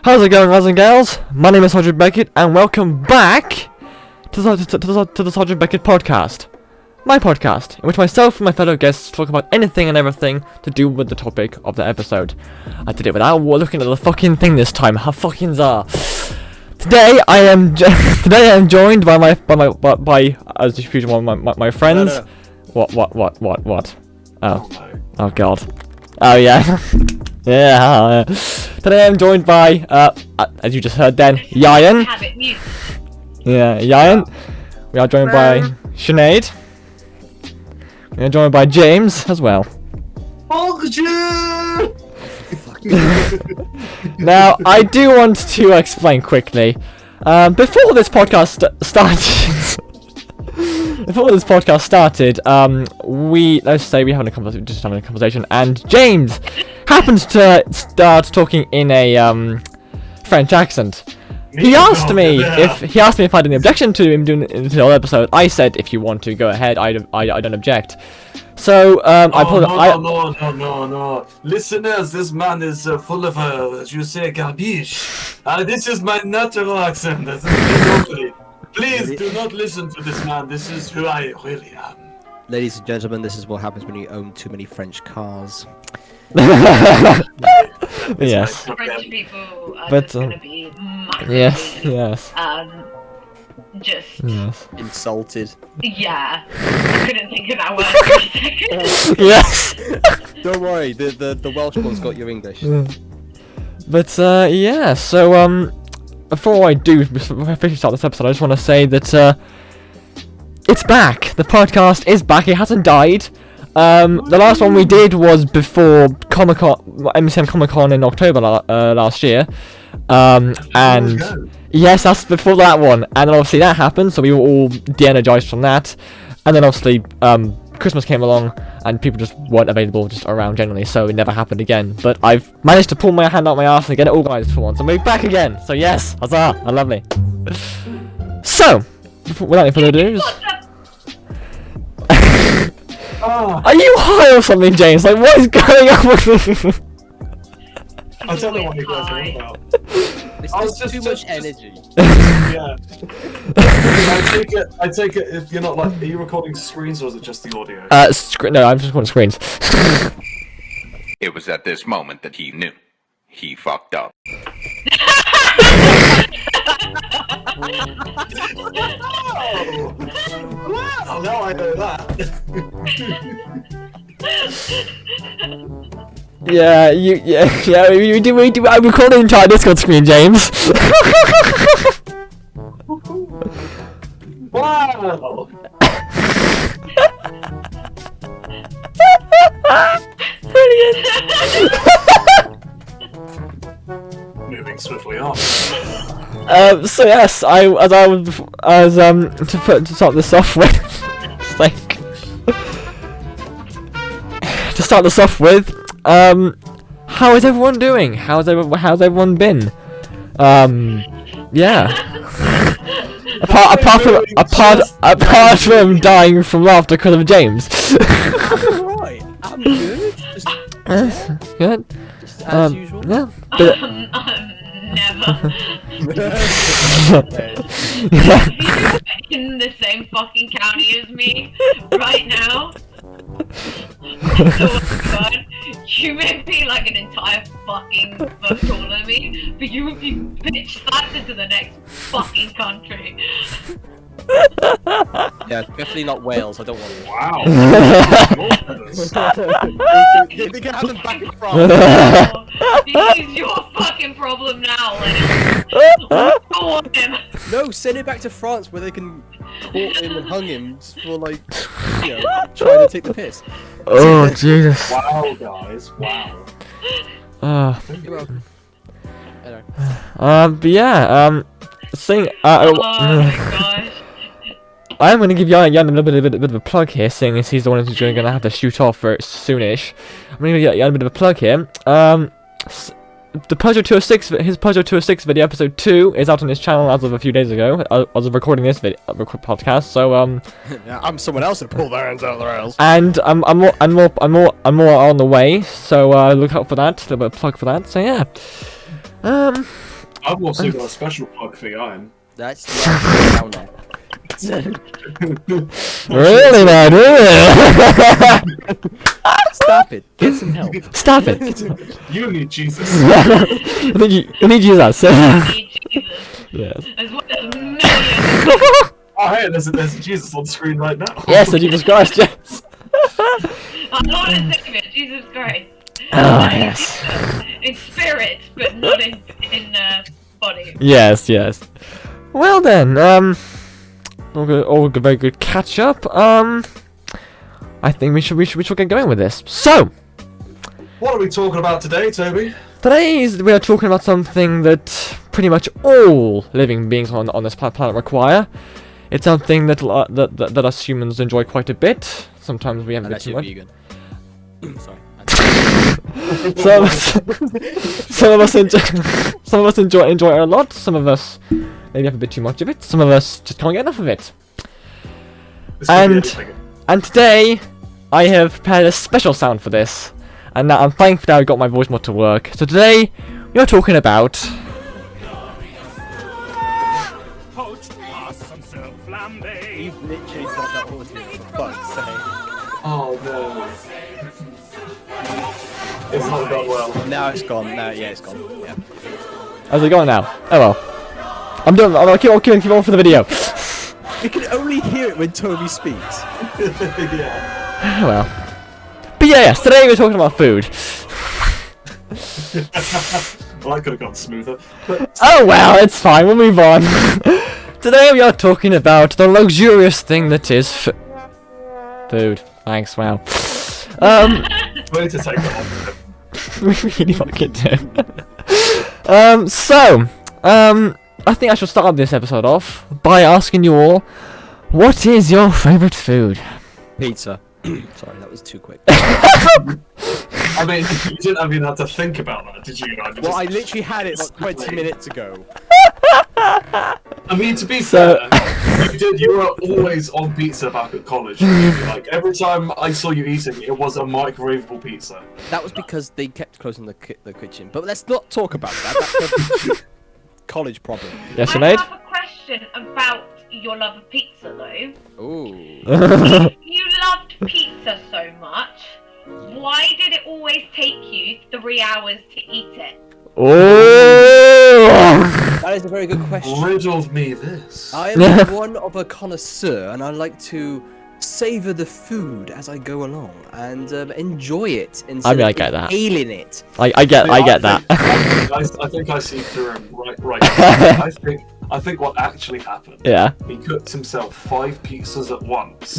How's it going, guys and gals? My name is Beckett, and welcome back to the Sergeant Beckett podcast. My podcast, in which myself and my fellow guests talk about anything and everything to do with the topic of the episode. I did it without looking at the fucking thing this time. How fucking are. Today I am joined by my as usual my friends. No. What? Oh god. Oh yeah. Yeah. Today I'm joined by as you just heard then, Ieuan. Yeah, Ieuan. We are joined by Sinead. We are joined by James as well. Now, I do want to explain quickly. Before this podcast started, let's say we having a conversation, and James happened to start talking in a French accent. He asked me if I had any objection to him doing the whole episode. I said, if you want to, go ahead. I don't object. So I pulled. No. Listeners, this man is full of garbage. This is my natural accent. This is totally. Please do not listen to this man. This is who I really am. Ladies and gentlemen, this is what happens when you own too many French cars. Yes. French people are But, just gonna be yes. Just Yes. Insulted. yeah. I couldn't think of that word for a second. Yes. Don't worry, the Welsh one's got your English. But yeah. So before I officially start this episode, I just want to say that it's back. The podcast is back. It hasn't died. The last one we did was before MCM Comic Con in October last year. And yes, that's before that one. And then obviously that happened, so we were all de-energized from that. And then obviously Christmas came along, and people just weren't available just around generally, so it never happened again. But I've managed to pull my hand out my arse and get it organised for once, and we're back again. So yes, huzzah! I lovely. So, without any further ado. Are you high or something, James? Like, what is going on with me? I don't know what you guys are on about. It's too much energy. Yeah. I take it if you're not like, are you recording screens or is it just the audio? No, I'm just recording screens. It was at this moment that he knew. He fucked up. Wow, now I know that. Yeah, we do. I'm recording the entire Discord screen, James. Wow. Brilliant. Moving swiftly on. So yes, to start this off with, to start this off with, how is everyone doing? How's everyone been? Yeah. apart from dying from laughter because of James. Right, I'm good. Just Good. as usual. Yeah. But, Never. yeah. In the same fucking county as me right now. Oh god, you may be like an entire fucking foot taller than me, but you would be bitch slapped into the next fucking country. Yeah, definitely not Wales. I don't want it. Wow. They can have them back in France. Oh, this is your fucking problem now, Lenny. I want him. No, send it back to France where they can caught him and hung him for like, trying to take the piss. Oh Jesus. Wow, guys. Wow. You're welcome. Anyway. But yeah. Oh my gosh. I'm going to give Ieuan a little bit of a plug here, seeing as he's the one who's going to have to shoot off very soonish. I'm going to give Ieuan a bit of a plug here. The Peugeot 206, his Peugeot 206 video, episode 2, is out on his channel as of a few days ago, as of recording this podcast. So Yeah, I'm someone else that pulled their hands out of their ass. and I'm more on the way. So look out for that. A little bit of plug for that. So yeah. I've also got a special plug for Ieuan. That's down there. Really, man? Really? Stop it. Get some help. Stop it. You need Jesus. I need Jesus. Need Jesus. Yes. As well as millions. Oh, hey, there's a Jesus on the screen right now. Yes, and Jesus Christ, yes. Our Lord and Savior, Jesus Christ. Oh, yes. In spirit, but not in body. Yes, yes. Well then, all good, very good catch up. I think we should get going with this. So, What are we talking about today, Toby? we are talking about something that pretty much all living beings on this planet require. It's something that us humans enjoy quite a bit. Sometimes we have a bit Unless too you're much. vegan. Sorry. Some of us enjoy it a lot. Some of us maybe have a bit too much of it. Some of us just can't get enough of it. This could be anything. And today, I have prepared a special sound for this. And now I'm thankful that I got my voice mod to work. So today, we are talking about... You've literally got that audio for fuck's sake. Oh no. It's not gone well. Now it's gone. Now, yeah, it's gone. Yeah. How's it going now? Oh well. I'll keep on for the video. You can only hear it when Toby speaks. Yeah. Oh well. But yes, today we're talking about food. Well, I could have gone smoother. But Oh well, it's fine, we'll move on. Today we are talking about the luxurious thing that is food. Thanks, wow. we need to take that off. We really fucking do. I think I should start this episode off by asking you all, what is your favourite food? Pizza. Sorry, that was too quick. I mean, you didn't even have to think about that, did you? Well, I literally had it like 20 minutes ago. I mean, to be fair, you were always on pizza back at college. Like, every time I saw you eating, it was a microwavable pizza. That was because they kept closing the kitchen. But let's not talk about that. That's a college problem. Yes, I you made? have a question about your love of pizza, though. Ooh. If you loved pizza so much, why did it always take you 3 hours to eat it? Oh! That is a very good question. Riddled me this. I am one of a connoisseur, and I like to savor the food as I go along and enjoy it instead I mean, I of get that. inhaling it. I get that. I think I see through him right now. I think what actually happened. Yeah. He cooked himself 5 pizzas at once,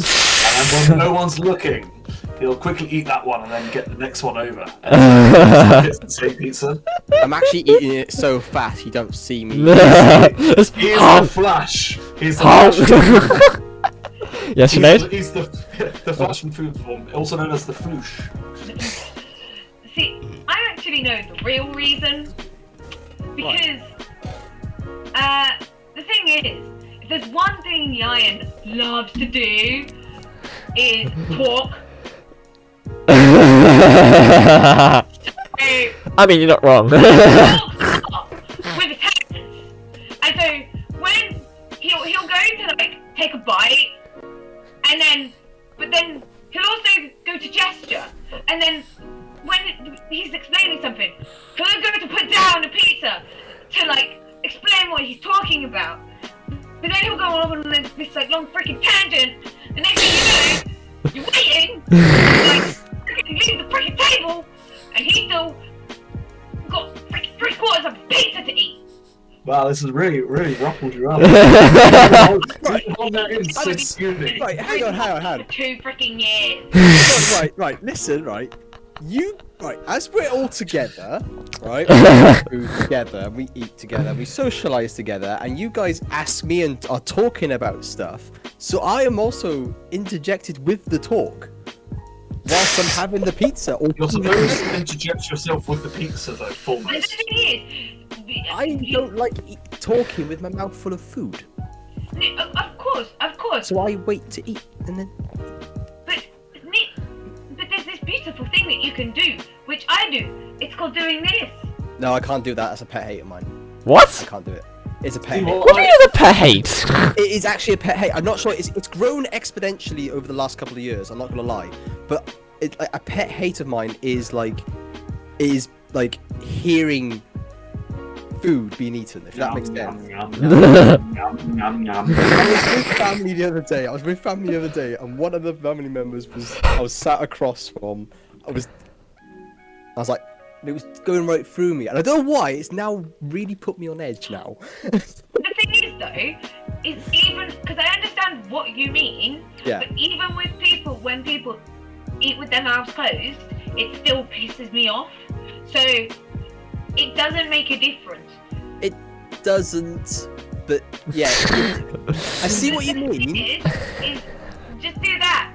and when no one's looking, he'll quickly eat that one and then get the next one over. And it's the same pizza. I'm actually eating it so fast you don't see me. He's the Flash. He's the Flash. Yes, Sinead? He's the fashion food form, also known as the floosh. See, I actually know the real reason. Because, the thing is, if there's one thing Ieuan loves to do, is talk. I mean, you're not wrong. With his hands. And so, when he'll go to, like, take a bite, and then, but then he'll also go to gesture, and then when he's explaining something, he'll go to put down the pizza to like explain what he's talking about. But then he'll go on this like long freaking tangent, and next thing you know, you're waiting, like freaking leave the freaking table, and he's still got freaking 3/4 of a pizza to eat. Wow, this is really ruffled you up. Right, hang on. 2 freaking years. Right, listen, right. As we're all together, right, we eat food together, we eat together, we socialize together, and you guys ask me and are talking about stuff, so I am also interjected with the talk whilst I'm having the pizza. You're supposed to interject yourself with the pizza, though, And the foremost. thing is, I don't like talking with my mouth full of food, Of course. so I wait to eat, and then... But there's this beautiful thing that you can do, which I do. It's called doing this. No, I can't do that, that's a pet hate of mine. I What? can't do it. It's a pet See, hate. What do you mean it's a pet hate? It is actually a pet hate. I'm not sure. It's grown exponentially over the last couple of years. I'm not gonna lie, but a pet hate of mine is like hearing food being eaten. If that makes sense. I was with family the other day. And one of the family members I was sat across from. I was like, it was going right through me, and I don't know why. It's now really put me on edge now. The thing is, though, is even because I understand what you mean, Yeah. but even with people, when people eat with their mouths closed, it still pisses me off. So it doesn't make a difference. It doesn't, but yeah. I see what you The thing mean. is just do that.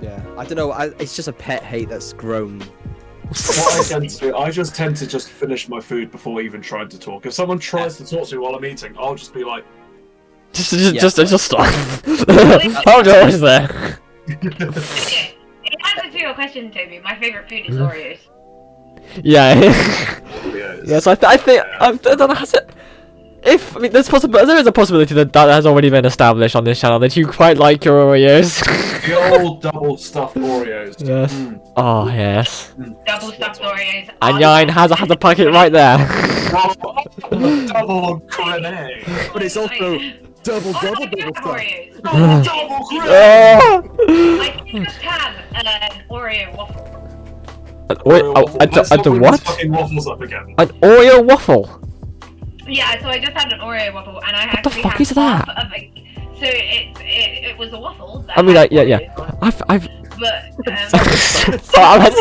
Yeah, I don't know. It's just a pet hate that's grown. What I tend to do, I just tend to just finish my food before even trying to talk. If someone tries to talk to me while I'm eating, I'll just be like, Just stop. Hold on, is there? Okay. In answer to your question, Toby, my favourite food is Oreos. Yeah. yes. Yes, I think I don't know. Has it? If I mean, there is a possibility that has already been established on this channel that you quite like your Oreos. The old double stuffed Oreos. Yes. Oh yes. Double stuffed Oreos. And Ieuan has a packet right there. Double grenade. But it's also double Oh, I double do double have stuff. Oreos. Double grenade. Oh. I can just have an Oreo waffle. Wait, Let's a not bring what? these fucking waffles up again. An Oreo waffle? Yeah, so I just had an Oreo waffle, and I the actually fuck had is that? half of a. So it was a waffle. That I mean, had yeah. Oreos on it. I've. But So I was- I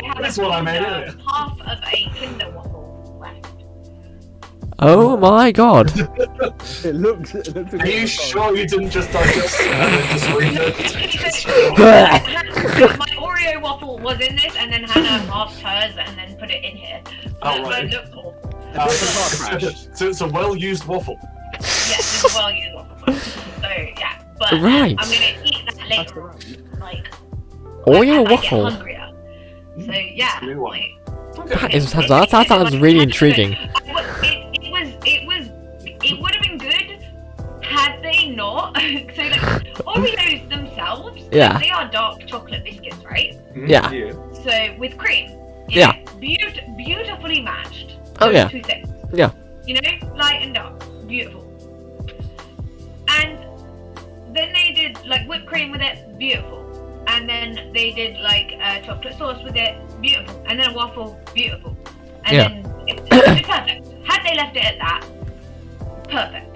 had That's a what I made Kinder- earlier. half of a Kinder waffle left. Oh my god. It looks. Are you sure you didn't just digest it and then just regurgitate it? My Oreo waffle was in this, and then Hannah half hers, and then put it in here. Oh, But right. it looked awful. So it's a well-used waffle. Yes, it's a well-used waffle. So yeah, but Right. I'm gonna eat that later on. Like Oreo I waffle? get hungrier. So yeah, New one. like, That sounds really intriguing. It would have been good had they not. So like Oreos themselves, Yeah. they are dark chocolate biscuits, right? Yeah. So with cream, Yeah. beautifully matched. Oh, Those yeah. two things. Yeah. You know, light and dark, beautiful. And then they did like whipped cream with it, beautiful. And then they did like chocolate sauce with it, beautiful. And then a waffle, beautiful. And Yeah. then it was perfect. Had they left it at that, perfect.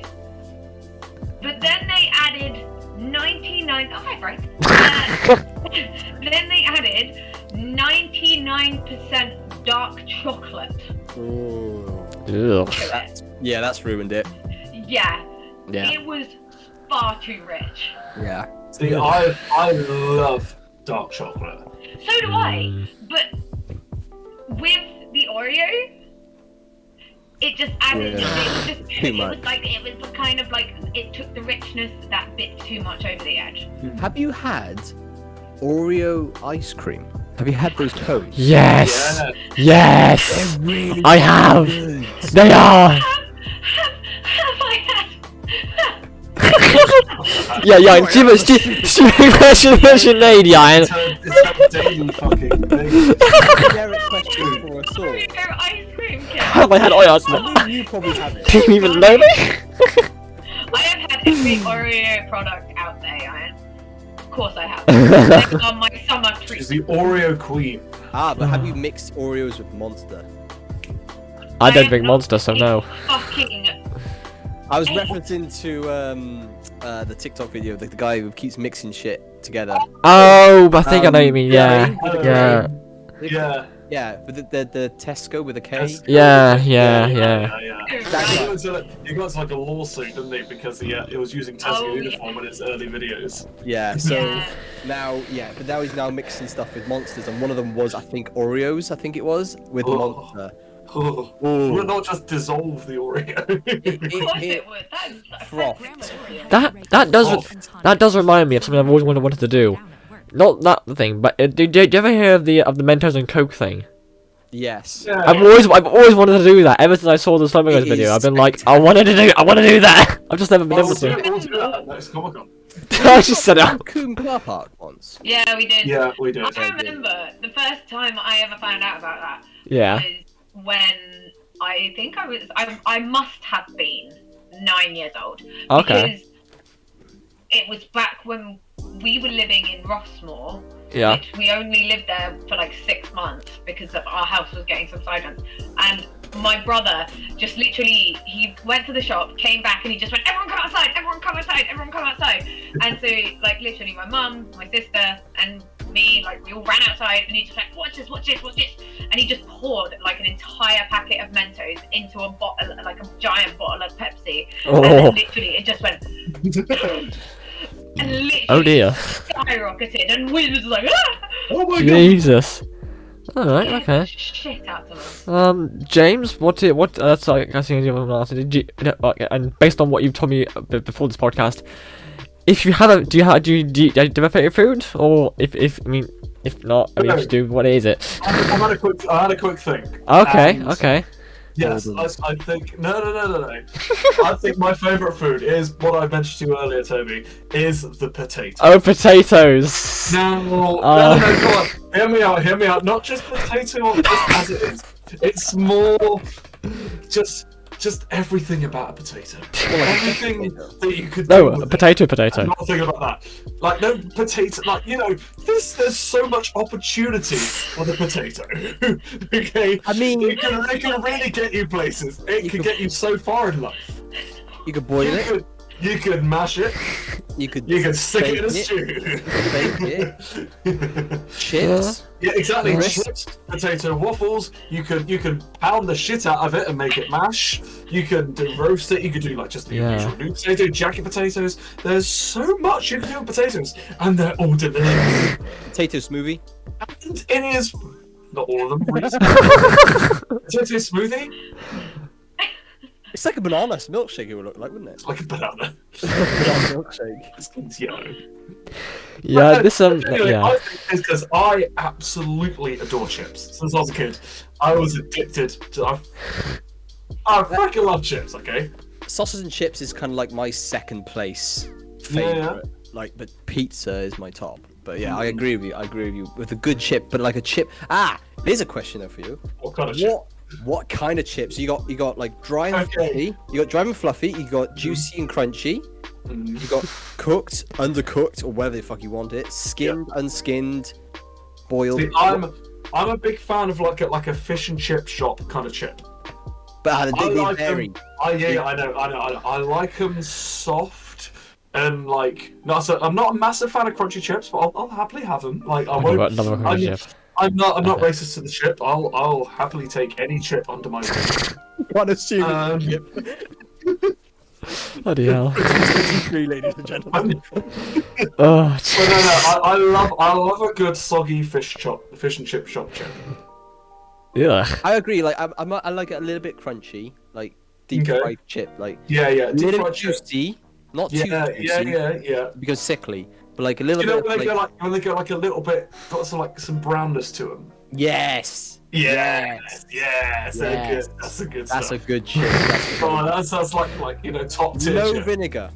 But then they added 99. Oh, hi, Frank. Then they added 99% dark chocolate Ooh. Ugh. to it. Yeah, that's ruined it. Yeah. Yeah. It was far too rich. Yeah. See, I love dark chocolate. So do I. But with the Oreo, it just added. Yeah. It was just Too it much. was like it was kind of like it took the richness that bit too much over the edge. Have you had Oreo ice cream? Have you had those cones? Yes. Yeah. Yes. Really I have. good. They are. Have I had? Yeah. Stupid made, Ieuan. It's a daily fucking thing. Generic question for us all. Oreo ice cream cake. Have I had Oreos? I knew you probably have it. Do you even know me? I have had every Oreo product out there, Ian. Of course I have. They are my summer She's treat. the Oreo queen. Ah, but have you mixed Oreos with Monster? I don't drink Monster, so no. Fucking. I was referencing to the TikTok video, the guy who keeps mixing shit together. Oh, I think I know what you mean. Yeah. yeah. Yeah. Yeah, but the Tesco with a K. Yeah. He got like a lawsuit, didn't he? Because it was using Tesco Oh, yeah. uniform in his early videos. Yeah, so Yeah. but now he's now mixing stuff with monsters, and one of them was, I think, Oreos, I think it was, with Oh. Monster. Oh, Ooh. would not just dissolve the Oreo. Of course It- it would. That's frothed. That does remind me of something I've always wanted to do. Not that thing, but did you ever hear of the Mentos and Coke thing? Yes. Yeah. I've always wanted to do that. Ever since I saw the Slumber It video, is I've been like, I want to do that. I've just never been able to. We'll do that next Comic-Con. I just said it. Coombe car park once. Yeah, we did. Yeah, we did. I remember the first time I ever found out about that Yeah. was when I think I must have been 9 years old. Okay. Because it was back when we were living in Rossmore. Yeah. Which we only lived there for like 6 months because our house was getting subsidence. And my brother just literally, he went to the shop, came back, and he just went, everyone come outside, everyone come outside, everyone come outside. And so, like, literally my mum, my sister, and me, like, we all ran outside, and he just went, watch this, watch this, watch this. And he just poured, like, an entire packet of Mentos into a bottle, like a giant bottle of Pepsi. Oh. And then literally, it just went... and literally Oh dear. skyrocketed, and we was like, ah! Oh my god! Jesus. Alright, okay. Shit out of us. James, that's like, I think you want to ask. And based on what you've told me before this podcast, if you have do you have a favorite food? Or if not, I mean, if you do, what is it? I had a quick think. Okay, And okay. Yes, I think no. I think my favourite food is what I mentioned to you earlier, Toby. Is the potato. Oh, potatoes. No, come on. Hear me out. Not just potato just as it is. It's more just everything about a potato. Everything that you could do. No, with a potato. I'm not thinking about that. Like, no potato. Like, there's so much opportunity for the potato. Okay. I mean, it can really get you places. It can get you so far in life. You could boil it. You could mash it. You could stick it in a bake stew. Bake it. Chips. Yeah, exactly. Crisps. Chips, potato waffles. You can pound the shit out of it and make it mash. You can do roast it. You could do like just the usual new potato, jacket potatoes. There's so much you can do with potatoes, and they're all delicious. Potato smoothie. And it is not all of them. Potato smoothie. It's like a banana milkshake. It would look like, wouldn't it? It's like a banana. Banana milkshake. It's yellow. Yeah, this Anyway, yeah. I think it's because I absolutely adore chips. Since I was a kid, I was addicted to. I freaking love chips. Okay. Sausage and chips is kind of like my second place favorite. Yeah. Like, but pizza is my top. But yeah, I agree with you. With a good chip, but like a chip. Ah, here's a question though for you. What kind of chip? What kind of chips? You got like dry and fluffy. You got dry and fluffy. You got juicy and crunchy. You got cooked, undercooked, or whatever the fuck you want it. Skinned, unskinned, boiled. See, I'm a big fan of like a fish and chip shop kind of chip. But I they like vary. them. I know. I like them soft and like. I'm not a massive fan of crunchy chips, but I'll happily have them. Like I won't. I'm not racist to the chip. I'll happily take any chip under my wing. One assuming chip. Bloody hell. 23, ladies and gentlemen. Oh, But no, I love a good soggy fish and chip shop chip. yeah. I agree. Like I like it a little bit crunchy, like deep fried chip, like Yeah, a deep little fried bit chip. juicy, not too Yeah, juicy, yeah. because sickly, but like a little You know bit. when they go like a little bit, got some brownness to them. Yes. Yes, Yes. they're good. That's a good That's stuff. a good chip. That's Oh, that's like top tier. no chip. vinegar.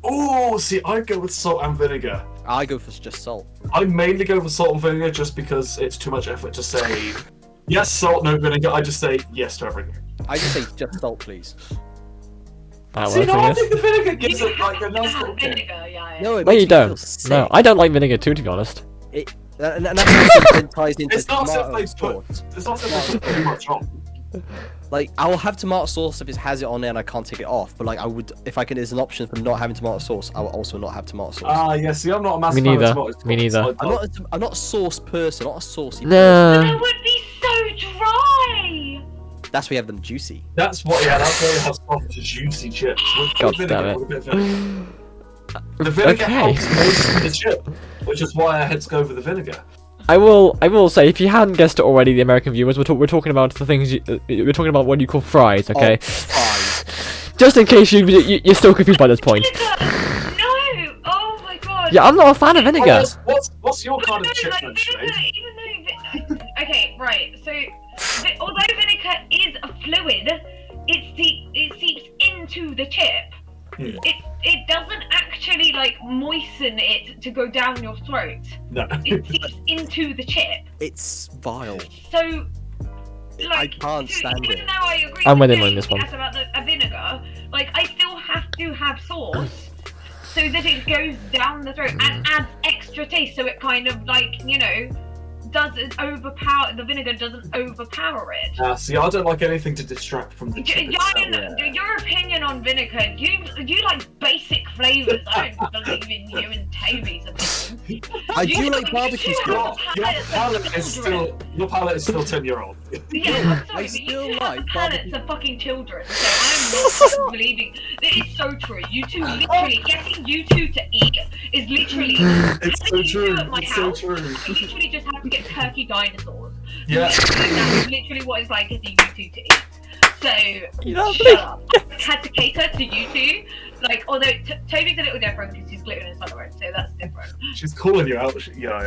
Oh, see, I go with salt and vinegar. I go for just salt. I mainly go for salt and vinegar just because it's too much effort to say yes, salt, no vinegar. I just say yes to everything. I just say just salt, please. That See, works, no, I I guess. think the vinegar gives You it like a have nice to little have kick. vinegar, yeah. No, it No, makes you me feel don't. sick. No, I don't like vinegar too, to be honest. And that's also then ties into It's not as tomato if they put. sauce. It's not as if they put too much on. Like, I'll have tomato sauce if it has it on there and I can't take it off. But like, I would, if I can, there's an option for not having tomato sauce. I will also not have tomato sauce. Ah, yeah. See, I'm not a massive Me fan of neither. tomatoes. Me neither. I'm not a sauce person, not a saucy. But No. it would be so dry. That's why you have them juicy. That's what. Yeah, that's why you have soft, juicy chips. With God vinegar, damn it. with a bit of vinegar. The vinegar Okay. helps moisten the chip, which is why I had to go for the vinegar. I will say, if you hadn't guessed it already, the American viewers, we're talking about the things we're talking about what you call fries, okay? Oh, fries. Just in case you're still confused by this point. Vinegar. No. Oh my god. Yeah, I'm not a fan of vinegar. What's your kind of No, chip like then, vinegar, Sinead? even though okay, right. So, although vinegar is a fluid, it seeps into the chip. It doesn't actually like moisten it to go down your throat. No. It seeps into the chip. It's vile. So, like, I can't stand even it. though I agree I'm with with him on Jake this one. about the vinegar, like I still have to have sauce so that it goes down the throat and adds extra taste. So it kind of like doesn't overpower the vinegar. Doesn't overpower it. See, I don't like anything to distract from the chip itself. Ieuan, your opinion on vinegar, you like basic flavours. I don't believe in you and Toby's opinion. I do like barbecue sauce. Your palate is still 10-year-old. Yeah, I'm sorry, I but still you two like have the palates barbecue. of fucking children, so I'm not believing. It is so true. You two literally, getting you two to eat is literally It's so you true. two at my It's so house. true. I literally just have to get turkey dinosaurs. Yeah. That's literally what it's like getting you two to eat. So, know, shut up. I had to cater to you two. Like, although Toby's a little different because he's gluten intolerant, so that's different. She's calling you out. Yeah.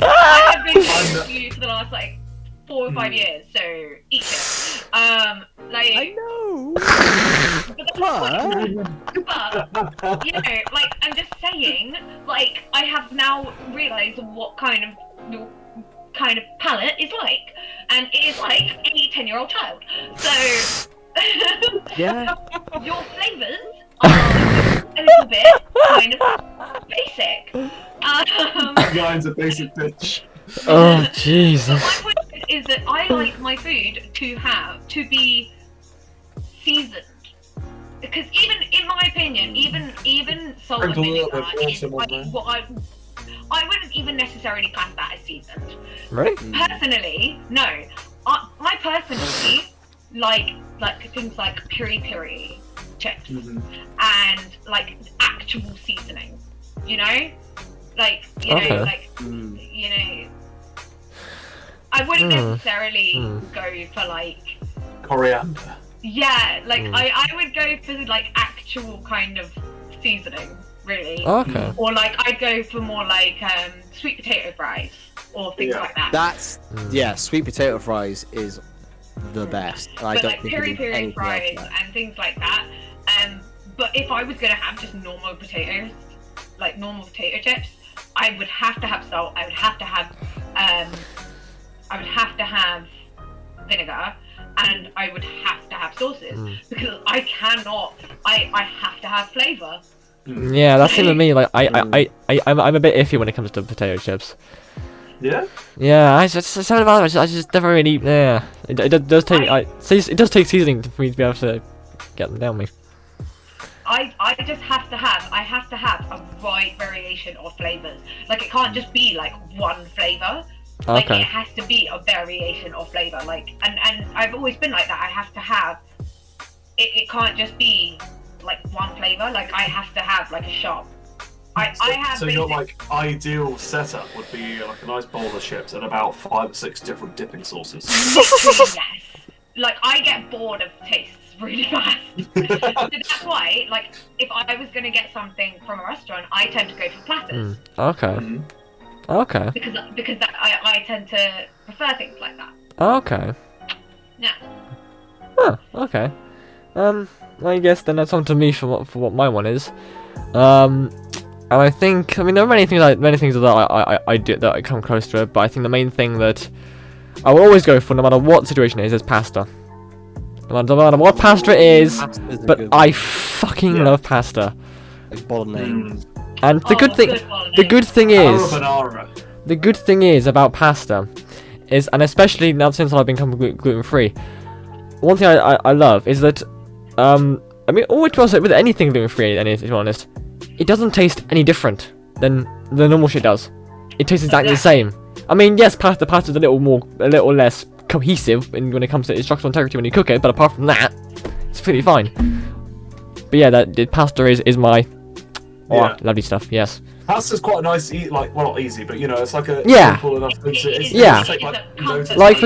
I have been with you for the last like 4 or 5 years, so eat it. Like I know. but you know, like I'm just saying, like I have now realised what kind of your kind of palate is like, and it is like any 10-year-old child. So Yeah. your flavours are a little bit kind of basic. Guy's a basic bitch. Oh Jesus. My point is that I like my food to be seasoned. Because even in my opinion, even salt and Sprinkle a little vinegar bit of is awesome on like there. what I wouldn't even necessarily class that as seasoned. Really? Personally, no. I personally like things like piri chips and like actual seasoning. You know, like Okay. you know. I wouldn't necessarily go for like Coriander. yeah, like I would go for like actual kind of seasoning, really. Okay. Or like I'd go for more like sweet potato fries or things like that. That's yeah. Sweet potato fries is the best. I But don't like think we need piri anything fries else now. and things like that. But if I was gonna have just normal potatoes, like normal potato chips, I would have to have salt. I would have to have vinegar, and I would have to have sauces because I cannot. I have to have flavour. Yeah, that's same with me. Like I'm a bit iffy when it comes to potato chips. Yeah? Yeah, I just I just never really. Yeah, it does take. It does take seasoning for me to be able to get them down me. I just have to have a wide variation of flavours. Like it can't just be like one flavour. Like Okay. it has to be a variation of flavour. Like and I've always been like that. I have to have it can't just be like one flavour. Like I have to have like a sharp. I have So basic, your like ideal setup would be like a nice bowl of chips and about 5 or 6 different dipping sauces. literally, yes. Like I get bored of tastes really fast. So that's why, like, if I was gonna get something from a restaurant, I tend to go for platters Okay. Mhm. Okay. because that, I tend to prefer things like that. Okay. Yeah. Huh. Okay. I guess then that's on to me for what my one is. And I think there are many things that I do that I come close to it, but I think the main thing that I will always go for, no matter what situation it is pasta. No matter what pasta it is, Pasta's a but good I fucking Yeah. love pasta. like bolognese. And the good thing, bolognese. the good thing is, Carbonara. the good thing is about pasta is, and especially now since I've become gluten free, one thing I love is that, I mean, always with anything gluten free, and to be honest, it doesn't taste any different than the normal shit does. It tastes exactly the same. I mean, yes, pasta's a little less cohesive when it comes to its structural integrity when you cook it, but apart from that, it's pretty fine. But yeah, the pasta is my Yeah. lovely stuff. Yes. Pasta's quite a nice well, not easy, but it's like a Yeah. simple enough thing to it's Yeah. just take, like, It's a loads of comfort Like time.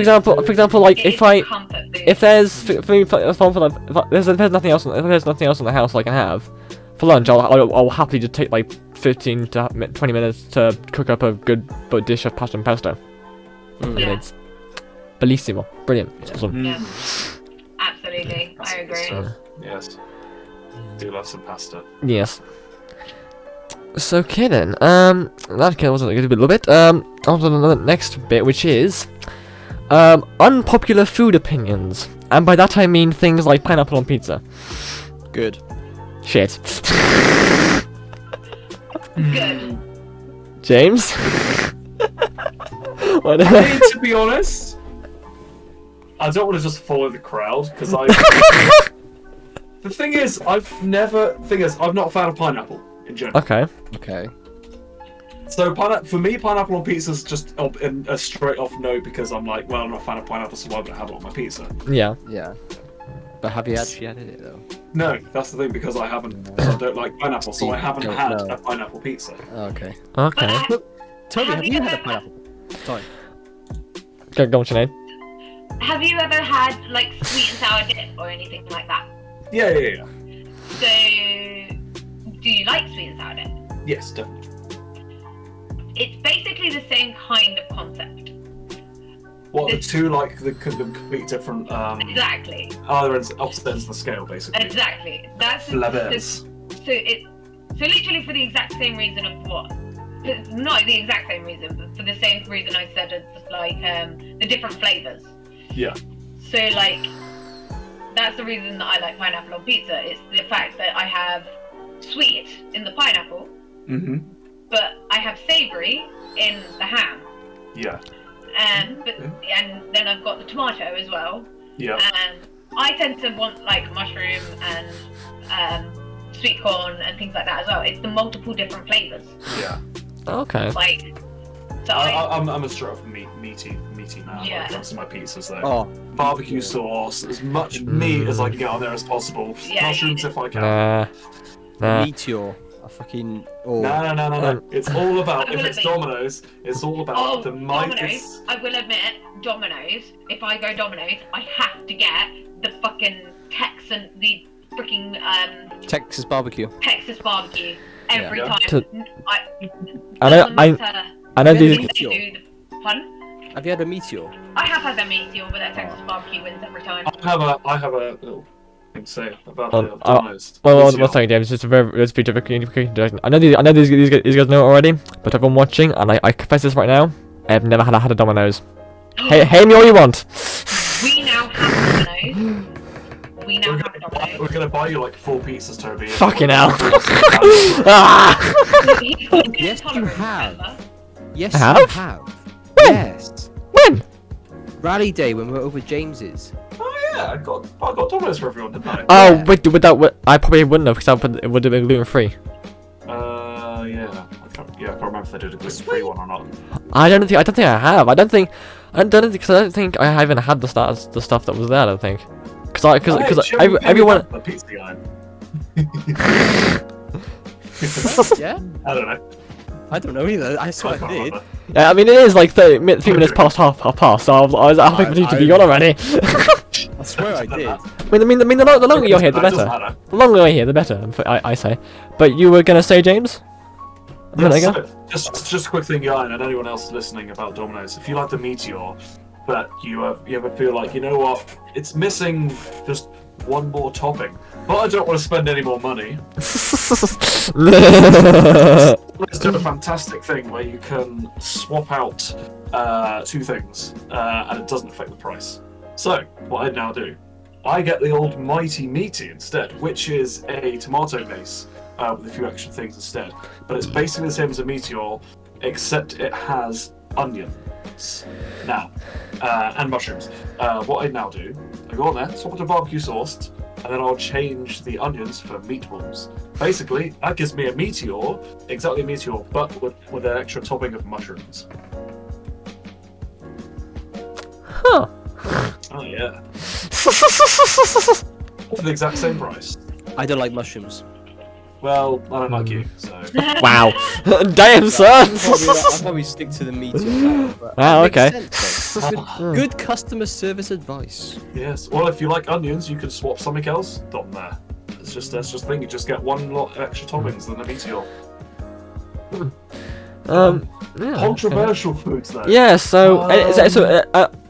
for example, like It is a comfort food. if there's for me, for example, if there's nothing else in the house I can have for lunch, I'll happily just take like 15 to 20 minutes to cook up a good dish of pasta and pesto. Yeah. It's bellissimo. Brilliant. It's awesome. Yeah. Absolutely, I agree. Yes. Do love some pasta. Yes. So okay then. That was a little bit. On to the next bit, which is unpopular food opinions, and by that I mean things like pineapple on pizza. Good. Shit. Good. James. What? I mean, to be honest, I don't want to just follow the crowd because I. The thing is, I've not a fan of pineapple in general. Okay. Okay. So for me, pineapple on pizza is just a straight off no because I'm like, well, I'm not a fan of pineapple, so why would I have it on my pizza? Yeah. Yeah. But have you actually added it though? No, that's the thing because I don't like pineapple, so I haven't Don't had know. a pineapple pizza. Oh, okay. Okay. Toby, Have have you you had a ever- pineapple? Sorry. Go on, Sinead. Have you ever had like sweet and sour dip or anything like that? Yeah. So, do you like sweet and sour dip? Yes, definitely. It's basically the same kind of concept. What the two like the complete different Exactly. they're opposite ends of the scale basically. Exactly. That's Flavors. So literally for the exact same reason of what? Not the exact same reason, but for the same reason I said it's like the different flavors. Yeah. So like that's the reason that I like pineapple on pizza. It's the fact that I have sweet in the pineapple, Mm-hmm. but I have savoury in the ham. Yeah. And then I've got the tomato as well. Yeah. And I tend to want like mushroom and sweet corn and things like that as well. It's the multiple different flavors. Yeah. Okay. Like, so I'm a straight off meaty man when Yeah. it comes to my pizzas though. Oh, Barbecue sauce, as much meat as I can get on there as possible. Yeah. Mushrooms if I can. Nah. Meteor. A fucking. Oh. No. It's all about if it's Domino's. It's all about the might. Domino's. I will admit, Domino's. If I go Domino's, I have to get the fucking the freaking Texas barbecue. Texas barbecue every Yeah. time. I know these. Pardon? Have you had a meteor? I have had that meteor, but that Texas barbecue wins every time. I have a little thing to say about Domino's. Well, one second, James. Just a very let's be quick introduction. I know these guys know it already, but everyone watching, and I confess this right now, I have never had a Domino's. Hey me all you want. We now have Domino's. We now have a Domino's. We're gonna buy you like 4 pizzas, Toby. Fucking hell. Ah! He's got good Yes, you tolerance, have. remember? Yes, Have? you have. When? Yes. When? Rally day when we were over James's. Oh yeah, I got Domino's for everyone, didn't I? Oh Yeah. wait, I probably wouldn't have because it would have been gluten free. Yeah. I can't remember if they did a gluten-free one or not. I don't think I have. I don't think I think I haven't had the stuff that was there. I don't think because everyone. The pizza guy. Yeah? I don't know. I don't know either. I swear I can't did. remember. Yeah, I mean it is like 3 minutes past half past. So I was halfway to be gone already. I swear I did. I mean the longer you're here, the That doesn't better. matter. The longer you're here, the better. I say. But you were gonna say, James? A minute Yeah, ago? so, just a quick thing, Ieuan, and anyone else listening about Domino's. If you like the Meteor, but you ever feel like, you know what, it's missing just one more topping, but I don't want to spend any more money. Let's do a fantastic thing where you can swap out 2 things, and it doesn't affect the price. So, what I now do, I get the old Mighty Meaty instead, which is a tomato base with a few extra things instead. But it's basically the same as a Meteor, except it has onions now and mushrooms. What I now do, I go on there, swap it to barbecue sauce, and then I'll change the onions for meatballs. Basically, that gives me a Meteor, exactly a Meteor, but with an extra topping of mushrooms. Huh. Oh yeah. For the exact same price. I don't like mushrooms. Well, I don't like you, so. Wow. Damn, son. I'll probably stick to the meteor. Wow, Makes okay. sense, though. Good customer service advice. Yes. Well, if you like onions, you can swap something else on there. That's just the thing. You just get one lot extra toppings than a Meteor. Yeah, Controversial foods, though. Yeah, so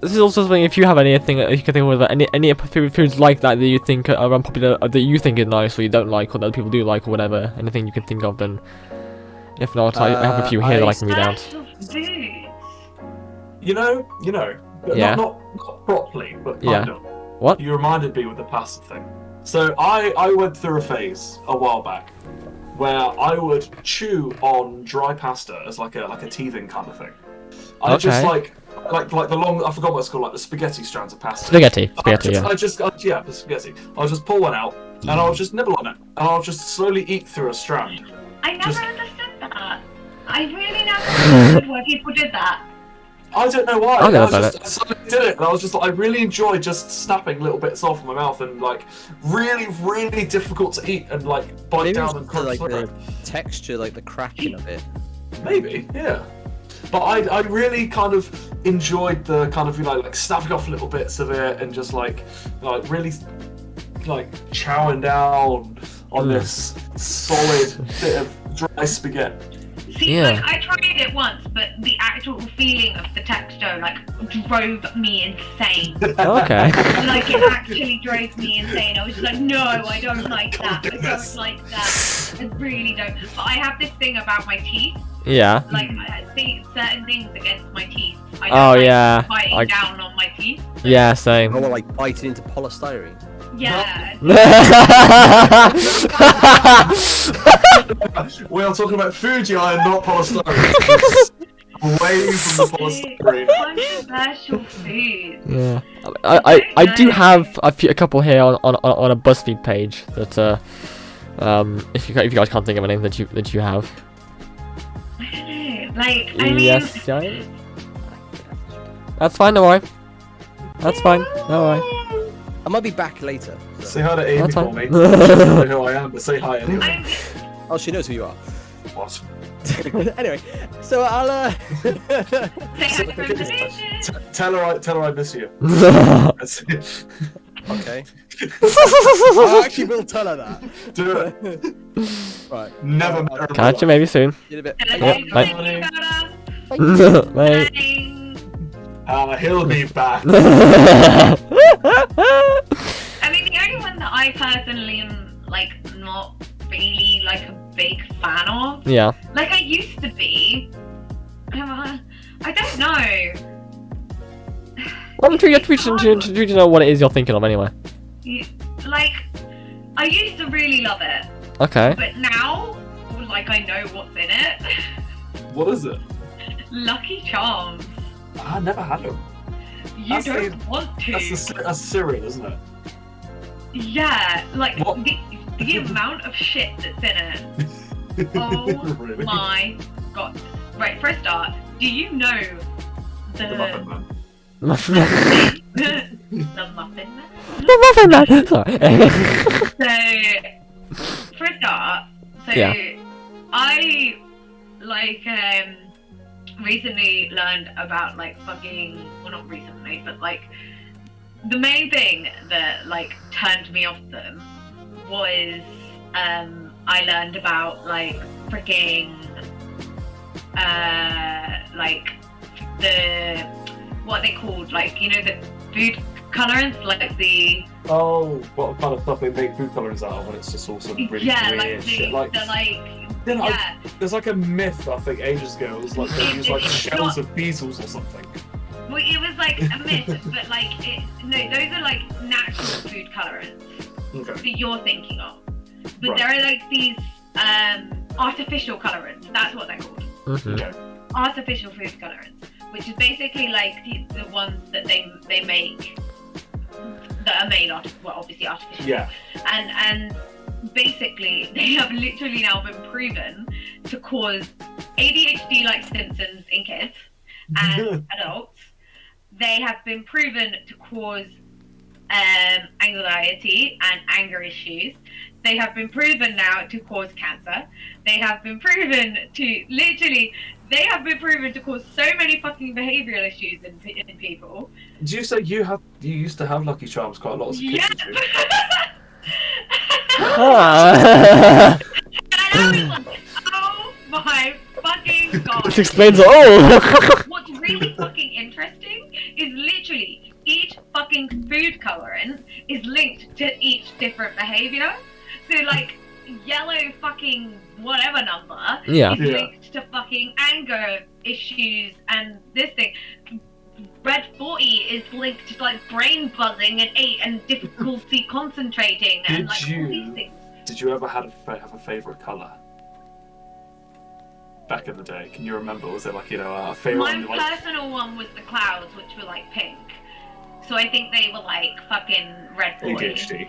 this is also something. If you have anything you can think of, any foods like that that you think are unpopular, that you think is nice or you don't like, or that other people do like, or whatever, anything you can think of, then if not, I have a few here that I can read out. Special foods. You know, Yeah. not properly, but Yeah. kind of. What? You reminded me with the pasta thing. So I went through a phase a while back where I would chew on dry pasta as like a teething kind of thing. I just Okay. like the long, I forgot what it's called, like the spaghetti strands of pasta. Spaghetti, Yeah, yeah. the spaghetti. I'll just pull one out and I'll just nibble on it and I'll just slowly eat through a strand. I never Just- understood that. I really never understood why people did that. I don't know why. I've never I done just I suddenly did it, and I was just like, I really enjoy just snapping little bits off in my mouth, and like really, really difficult to eat and like bite Maybe down it's and the, crunch like through the it. texture, like the cracking of it. Maybe, yeah. But I really kind of enjoyed the kind of like snapping off little bits of it and just like really like chowing down on this solid bit of dry spaghetti. See, Yeah. like, I tried it once, but the actual feeling of the texture, like, drove me insane. Okay. Like, it actually drove me insane. I was just like, no, I don't like that. I don't like that. I really don't. But I have this thing about my teeth. Yeah. Like, I see certain things against my teeth. I Oh, don't like yeah. biting Like- down on my teeth. Yeah, same. Oh, well, like biting into polystyrene. Yeah. We are talking about food, and not polystyrene. Away from the polystyrene. Controversial food. Yeah, I do have a couple here on a BuzzFeed page that if you guys can't think of anything that you have. I don't know. Like, I mean, Yes, giant. That's fine. Don't worry. That's fine. Don't worry. I might be back later. So. Say hi to Amy That's for fine. me. She doesn't know who I am, but say hi anyway. I'm Oh, she knows who you are. What? Anyway, so I'll saying hi from the Tell her I miss you. Okay. I actually will tell her that. Do it. Right. Never met her. in my Catch you life. maybe soon. In a bit. Yep, bye. Bye. He'll be back. I mean, the only one that I personally am like not really like a big fan of, Yeah. like I used to be. I don't know. Well, I'm intrigued to know what it is you're thinking of anyway. Like, I used to really love it, Okay. but now, like, I know what's in it. What is it? Lucky Charms. I never had them. You That's don't want to. That's cereal, isn't it? Yeah, like What? the amount of shit that's in it. Oh Really? my god. Right, for a start, do you know The Muffin Man. the Muffin Man? The Muffin Man. Sorry. So, for a start, Yeah. I like recently learned about like fucking, well not recently, but like the main thing that like turned me off them was I learned about like freaking like the what are they called, like, you know, the food colorants, like the Oh, what kind of stuff they make food colorants out of when it's just all sort of really yeah, weird like shit. the Like, yeah. there's like a myth, I think, ages ago. It was like they used like It's shells not- of beetles or something. Well, it was like a myth, but like no, those are like natural food colorants Okay. that you're thinking of. But Right. there are like these artificial colorants. That's what they're called. Mhm. Okay. Artificial food colorants, which is basically like the ones that they make that are made obviously artificial. Yeah. And basically they have literally now been proven to cause ADHD-like symptoms in kids and adults. They have been proven to cause anxiety and anger issues. They have been proven now to cause cancer. They have been proven to cause so many fucking behavioural issues in people. Did you say you used to have Lucky Charms quite a lot as a kid? Yeah. Did you? Ah. And I was like, oh my fucking god. This explains it all. What's really fucking interesting is literally each fucking food colorant is linked to each different behavior. So like yellow fucking whatever number Yeah. is linked to fucking anger issues and this thing. Red 40 is linked to like brain buzzing and difficulty concentrating and like all these things. Did you ever have a favorite color? Back in the day, can you remember? Was it like, you know, a favorite My one? Like... personal one was the clouds, which were like pink. So I think they were like fucking red 40. ADHD.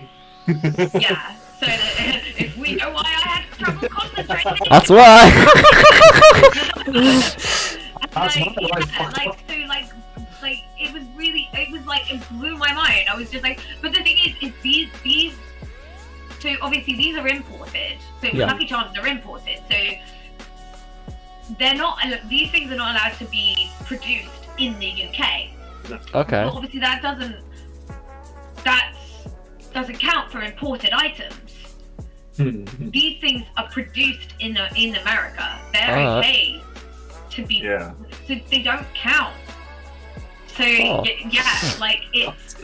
Yeah. So that if we know why I had trouble concentrating. That's why. That's like, not yeah, like so like it was really it blew my mind. I was just like, but the thing is these so obviously these are imported. So Yeah. Lucky Charms are imported. So they're not. These things are not allowed to be produced in the UK. Okay. But obviously that doesn't count for imported items. These things are produced in America. They're okay to be. Yeah. So they don't count. So yeah, like it's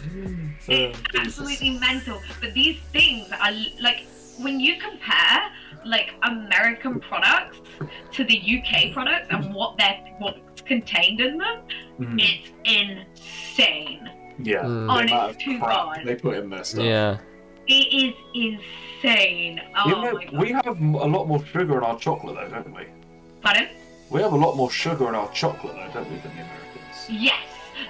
absolutely mental. But these things are like when you compare like American products to the UK products and what's contained in them, it's insane. Yeah. Honest to God. They put in their stuff. Yeah. It is insane. Oh You know, my God. we have a lot more sugar in our chocolate though, don't we? Pardon? We have a lot more sugar in our chocolate though, don't we, than the Americans? Yes,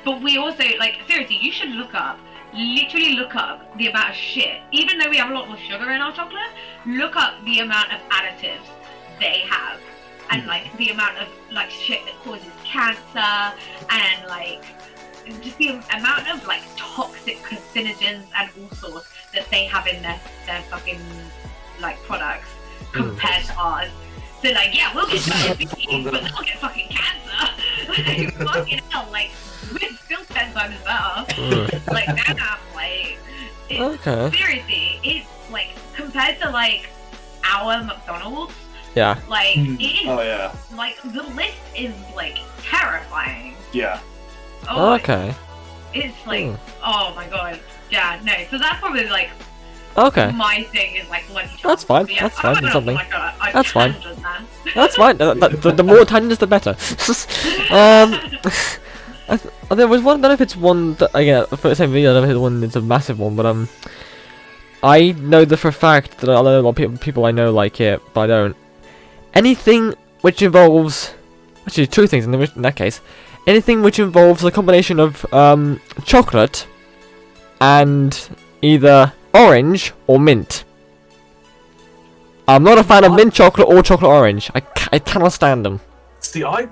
but we also like seriously. You should literally look up the amount of shit. Even though we have a lot more sugar in our chocolate, look up the amount of additives they have, and like the amount of like shit that causes cancer, and like just the amount of like toxic carcinogens and all sorts that they have in their fucking like products compared to ours. So like, yeah, we'll get diabetes, but they'll get fucking cancer. Like, fucking hell, like, we're still 10 times better. Like, damn, like, seriously, it's like, compared to like, our McDonald's, Yeah. like, it is, Oh yeah. like, the list is like, terrifying. Yeah. Oh, Okay. it's like, oh my god. Yeah, no, so that's probably like, Okay. my thing is like Lucky Charms. That's fine, Yeah, that's fine, I don't know, something. like, I That's fine. tangent, man. That's fine. The more tangents, the better. There was one. I don't know if it's one that again for the same video. I don't know if it's one that's a massive one, but I know that for a fact that I know a lot of people I know like it, but I don't. Anything which involves, actually, two things in that case. Anything which involves a combination of chocolate and either orange or mint. I'm not a fan of mint chocolate or chocolate orange. I cannot stand them. See, I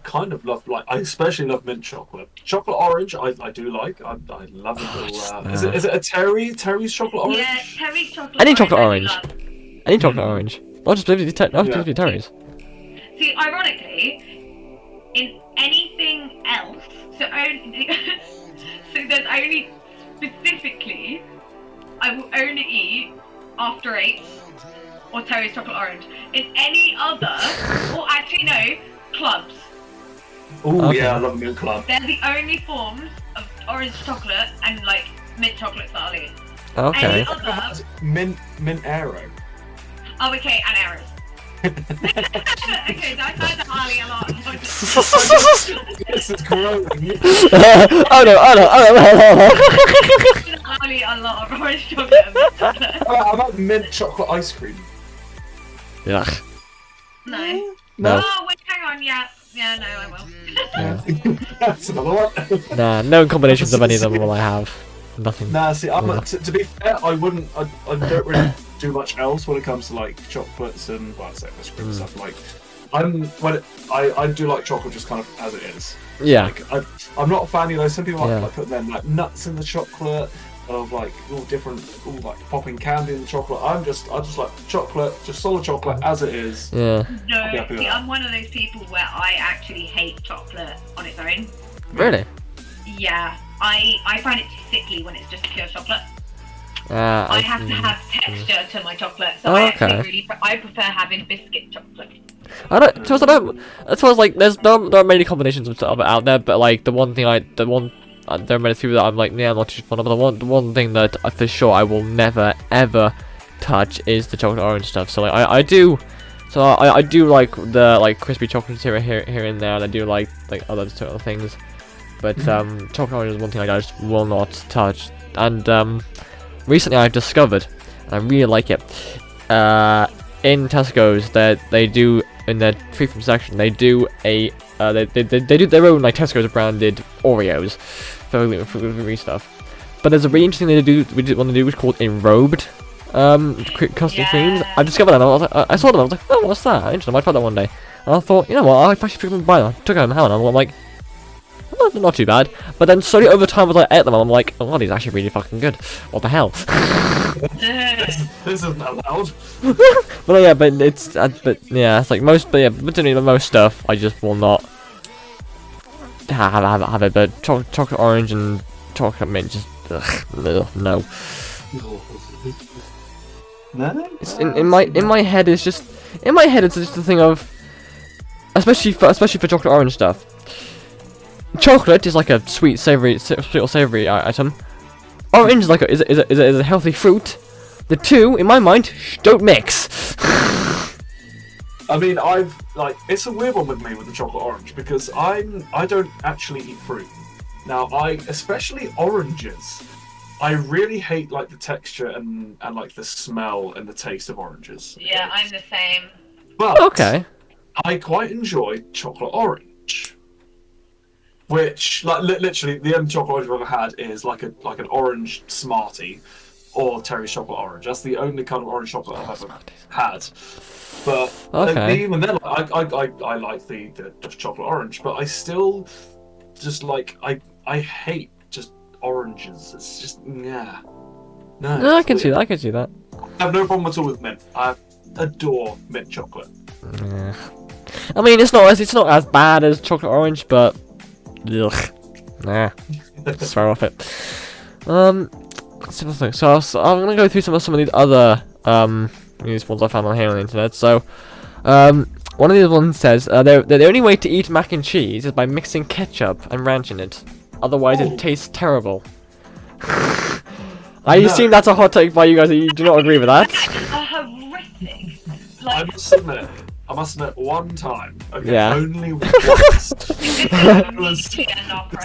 kind of love, like, I especially love mint chocolate. Chocolate orange, I do like. I love a little. Is it a Terry's chocolate orange? Yeah, Terry's chocolate. Any chocolate I do orange. love. Any chocolate orange. Not just specifically Terry's. See, ironically, in anything else, so there's only specifically, I will only eat after 8 or Terry's chocolate orange. In any other, or actually no, clubs. Oh Okay. yeah, I love mint club. They're the only forms of orange chocolate and like mint chocolate that I'll eat. Okay. Any other, Mint Aero. oh okay, and errors. Okay, so I find the Harley a lot. Yes, it's growing. Oh no. Harley a lot of orange chocolate and mint chocolate. How about mint chocolate ice cream? Yeah. No. No. Oh wait, hang on, yeah, no, I will. That's another one. Nah, no combinations of any of them will I have. Nothing. Nah, see, to be fair, I don't really do much else when it comes to like chocolates and well, say ice cream and stuff. Like, I do like chocolate just kind of as it is. Yeah. Like, I'm not a fan. You know, some people Yeah. like put them like nuts in the chocolate, of like all different, all like popping candy in the chocolate. I just like chocolate, just solid chocolate as it is. Yeah. No, happy with see, that. I'm one of those people where I actually hate chocolate on its own. Really? Yeah, I find it too sickly when it's just pure chocolate. I have to have texture to my chocolate, so I Okay. actually I prefer having biscuit chocolate. I don't. To us, I don't. As far as like, there are many combinations of it out there, but like there are many few that I'm like, yeah, I'm not too fond of. But the one thing that for sure I will never ever touch is the chocolate orange stuff. So like I do. So I do like the crispy chocolates here and there, and I do like other sort of things. But chocolate orange is one thing I just will not touch. And recently I've discovered, and I really like it. In Tesco's, that they do in their free-from section, they do they do their own like Tesco's branded Oreos for gluten-free stuff. But there's a really interesting thing they want to do, which is called enrobed custard creams. I discovered that, and I was like, I saw them, I was like, oh, what's that? Interesting, I might try that one day. And I thought, you know what, I'll actually buy them. Took them home, and I'm like, not too bad. But then slowly over time, as I ate them, I'm like, oh, these are actually really fucking good. What the hell? This isn't allowed. But yeah, it's like most, but generally most stuff, I just will not have it. But chocolate orange and chocolate mint, just no. No. It's in my head, it's just the thing of, especially for chocolate orange stuff. Chocolate is like a sweet or savory item. Orange is like is a healthy fruit. The two, in my mind, don't mix. I mean, it's a weird one with me with the chocolate orange because I don't actually eat fruit. Now, especially oranges, I really hate like the texture and like the smell and the taste of oranges. Yeah, I'm the same. But Okay. I quite enjoy chocolate orange. Which, like, literally, the only chocolate orange I've ever had is like an orange Smartie or Terry's chocolate orange. That's the only kind of orange chocolate I've ever had. But even then, I like the just chocolate orange, but I still just like I hate just oranges. It's just No, I can see that. I can see that. I have no problem at all with mint. I adore mint chocolate. Yeah. I mean, it's not as bad as chocolate orange, but. Ugh. Nah. Just throw off it. Let's see what's next. So I'm gonna go through some of these other these ones I found on here on the internet. So one of these ones says the only way to eat mac and cheese is by mixing ketchup and ranch in it. Otherwise it tastes terrible. I assume that's a hot take by you guys. You do not agree with that. Horrific. I must admit, one time. Okay, Yeah. only once. It was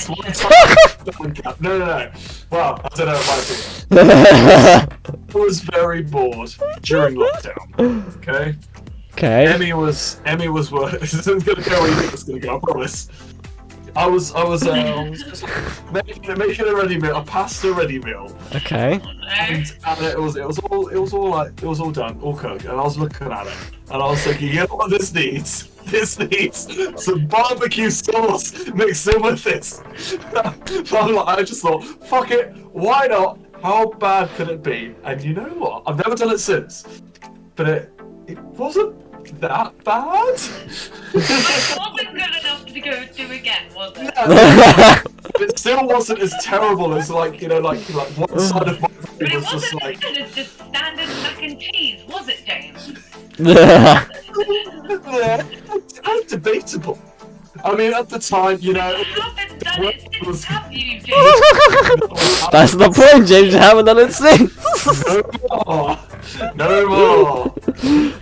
one time. No. Well, I don't know if I was very bored during lockdown. Okay. Okay. Emmy was. This isn't gonna go where you think it's gonna go. I promise. I was just making a ready meal, a pasta ready meal. Okay. And it was all done, all cooked, and I was looking at it, and I was thinking, you know what this needs? This needs some barbecue sauce mixed in with this. I just thought, fuck it, why not? How bad could it be? And you know what? I've never done it since, but it wasn't that bad. It wasn't good enough to go do again, was it? It still wasn't as terrible as like one side of my But brain it was just wasn't like. as good as just standard mac and cheese, was it, James? How debatable. I mean, at the time, You haven't done it since, have you, James? That's the point, James. You haven't done it since. No more.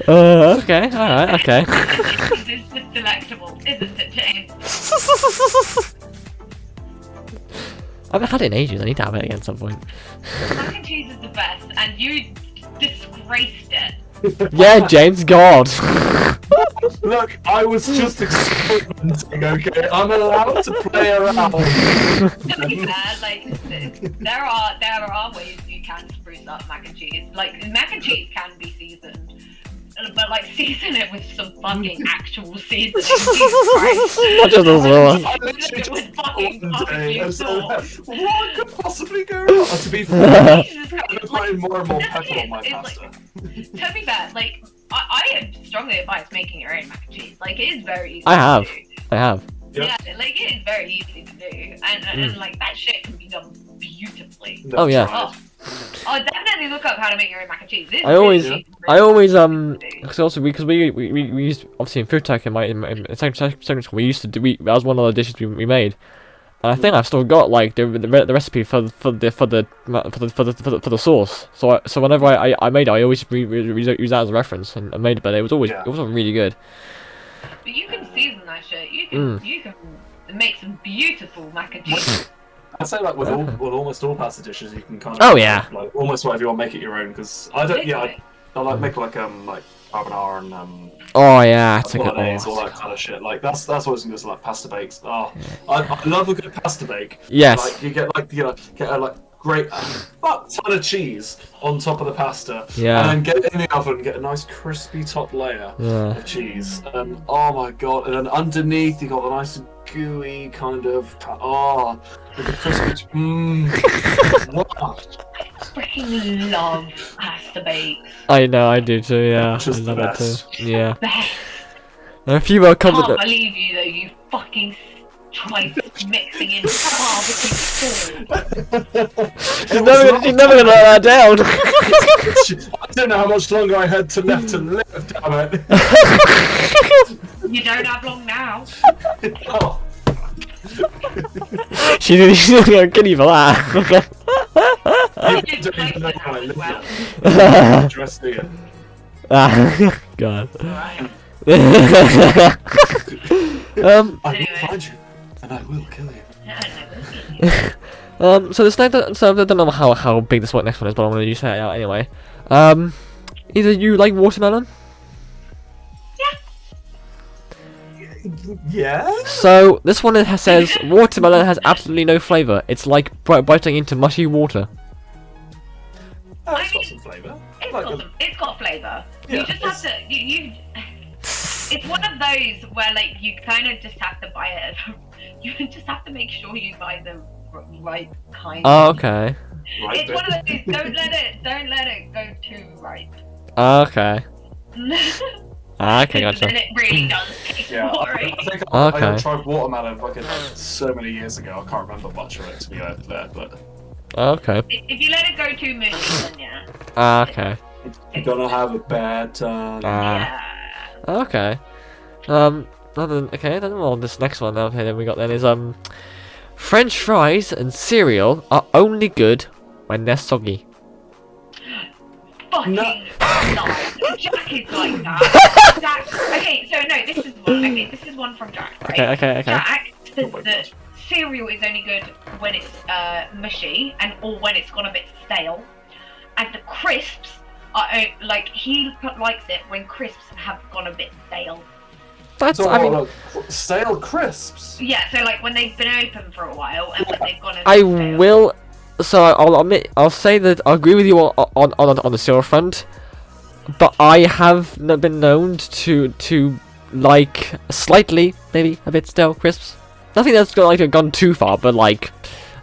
Okay. All right. Okay. It's just delectable, isn't it, James? I haven't had it in ages. I need to have it again at some point. Mac and cheese is the best, and you disgraced it. Yeah, James. God. Look, I was just experimenting, okay? I'm allowed to play around. To be fair, like, there are ways you can spruce up mac and cheese. Like, mac and cheese can be seasoned. But like season it with some fucking actual seasoning. Jesus Christ. Not just a sauce. I literally It was just fucking barbecue sauce. What could possibly go wrong? To be fair, Jesus I'm Christ. putting more and more the pepper thing on my is, pasta. To be fair, like, I strongly advise making your own mac and cheese. Like, it is very easy I have. to do. I have. Yeah. Yeah, like, it is very easy to do. And like, that shit can be done beautifully. Oh, yeah. Tried. Oh, definitely look up how to make your own mac and cheese. It's I always, really because also because we used obviously in food tech in secondary school we used to do that was one of the dishes we made, and I think I've still got like the recipe for the sauce. So whenever I made it, I always use that as a reference and made it, but it was always really good. But you can season that shit. You can make some beautiful mac and cheese. I'd say like with almost all pasta dishes, you can kind of like almost whatever you want, make it your own. Because I don't, I like make like carbonara and oh yeah, that's bolognese, all that kind of shit. Like that's always good. Like pasta bakes. Oh, I love a good pasta bake. Yes. Like you get like get a great fuck ton of cheese on top of the pasta. Yeah. And then get it in the oven, get a nice crispy top layer of cheese. And oh my god! And then underneath you got the nice gooey kind of with the crispy. Wow. Freaking love pasta bakes. I know, I do too. Yeah, Just I love it best. too. Yeah. Best. And if you were Can't coming, believe you though. You fucking tried mixing in barbecue sauce. she's never gonna let that down. I don't know how much longer I had left to live, damn it. You don't have long now. Oh. she's gonna kill you for that. You don't even know how I live yet. Dressed here. God. Right. I will Anyway. find you, and I will kill you. So this next, so I don't know how big this next one is, but I'm gonna say it out anyway. Either you like watermelon? Yeah? So this one says watermelon has absolutely no flavor. It's like biting into mushy water. Oh, it's got some flavour. It's got flavour. Yeah, You just have to. It's one of those where like you kind of just have to buy it. You just have to make sure you buy the right kind. Oh, okay. Right, It's one of those. Don't let it go too ripe. Okay. Okay, Because gotcha. then it really does taste Yeah, boring. I think Okay. I tried watermelon fucking so many years ago. I can't remember much of it to be there, but Okay. If you let it go too mushy, then yeah. Okay. you're gonna have a bad time. Yeah. Okay. Okay, then well, this next one okay, then we got then is French fries and cereal are only good when they're soggy. Fucking No. lies. Jack is like that. Jack. Okay, so no, this is one. Okay, this is one from Jack. Right? Okay. Jack says Oh my that cereal is only good when it's mushy or when it's gone a bit stale, and the crisps are like he likes it when crisps have gone a bit stale. That's So, I mean look, stale crisps. Yeah, so like when they've been open for a while and when they've gone a bit I stale. will. So I'll admit I'll say that I agree with you on the cereal front, but I have been known to like slightly maybe a bit stale crisps. Nothing that's gone too far, but like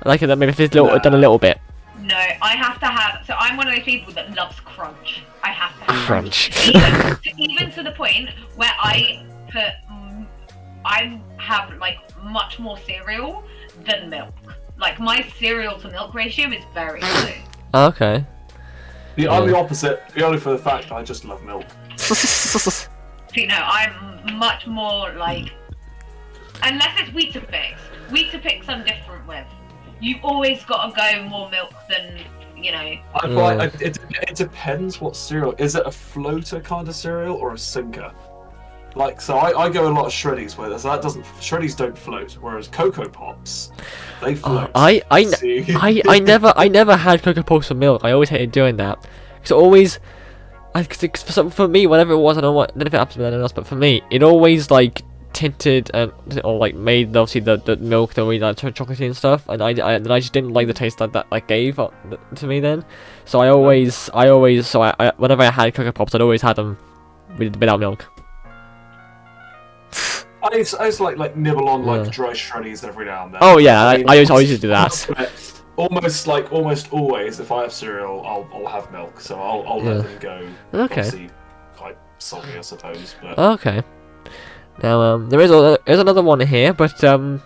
that maybe if it's done a little bit. No, I have to have. So I'm one of those people that loves crunch. I have to have Crunch. even to the point where I have like much more cereal than milk. Like my cereal to milk ratio is very low. Okay. I'm the opposite, purely for the fact I just love milk. You know, I'm much more like, unless it's Weetabix. Weetabix I'm different with. You've always got to go more milk than, you know. It depends what cereal. Is it a floater kind of cereal or a sinker? Like, so I go a lot of shreddies with it, so that doesn't, shreddies don't float, whereas Cocoa Pops, they float. I never had Cocoa Pops with milk. I always hated doing that. Cause always, for me, whatever it was, I don't know if it happens with anyone else, but for me, it always like tinted and or like made obviously the milk the way like chocolatey and stuff, and I just didn't like the taste that gave to me then. So I whenever I had Cocoa Pops, I'd always had them without milk. I used to like nibble on like dry shreddies every now and then. Oh yeah, I used to do that. Almost always, if I have cereal, I'll have milk, so I'll let them go. Okay. Obviously, quite soggy, I suppose. But Okay. Now there's another one here, but I'll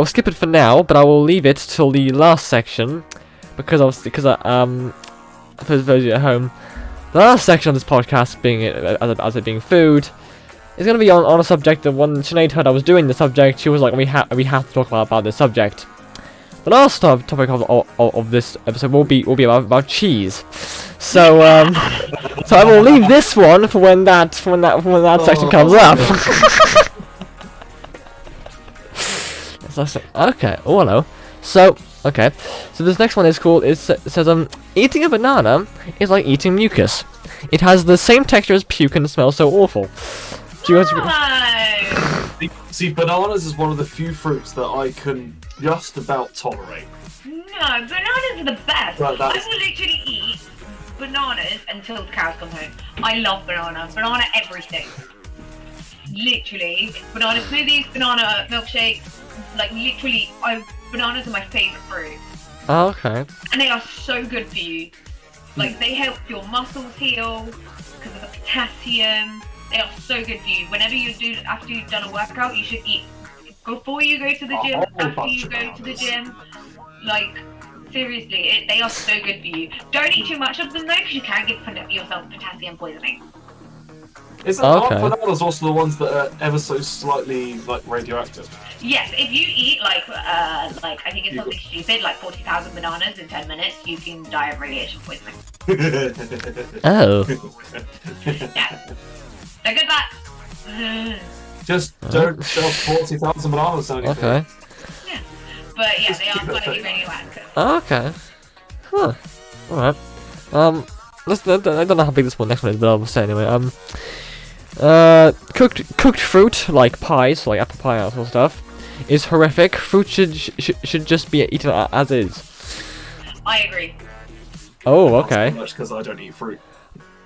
skip it for now, but I will leave it till the last section, for those of you at home, the last section of this podcast, being as it being food, is going to be on a subject that when Sinead heard I was doing the subject, she was like, we have to talk about this subject. The last topic of this episode will be about cheese. So so I will leave this one for when that section comes up. Okay. Oh hello. So okay. So this next one is called. It says eating a banana is like eating mucus. It has the same texture as puke and smells so awful. Do you guys See, bananas is one of the few fruits that I can just about tolerate. No, bananas are the best. Right, I will literally eat bananas until the cows come home. I love banana everything. Literally, banana smoothies, banana milkshakes. Like literally, bananas are my favorite fruit. Oh, okay. And they are so good for you. Like they help your muscles heal because of the potassium. They are so good for you. Whenever after you've done a workout, you should eat before you go to the gym, after you go to the gym. Like seriously, they are so good for you. Don't eat too much of them though, because you can get yourself potassium poisoning. Aren't bananas also the ones that are ever so slightly like radioactive? Yes, if you eat like I think it's something stupid, like 40,000 bananas in 10 minutes, you can die of radiation poisoning. Oh. Yeah. They're good that. Just don't sell 40,000 bananas on anything. Okay. Yeah. But yeah, Just they are keep it slightly safe. radioactive. Okay. Huh. Alright. I don't know how big this next one is, but I'll say anyway. Cooked fruit, like pies, like apple pie and that sort of stuff, is horrific. Fruit should just be eaten as is. I agree. Oh, okay. Not much because I don't eat fruit.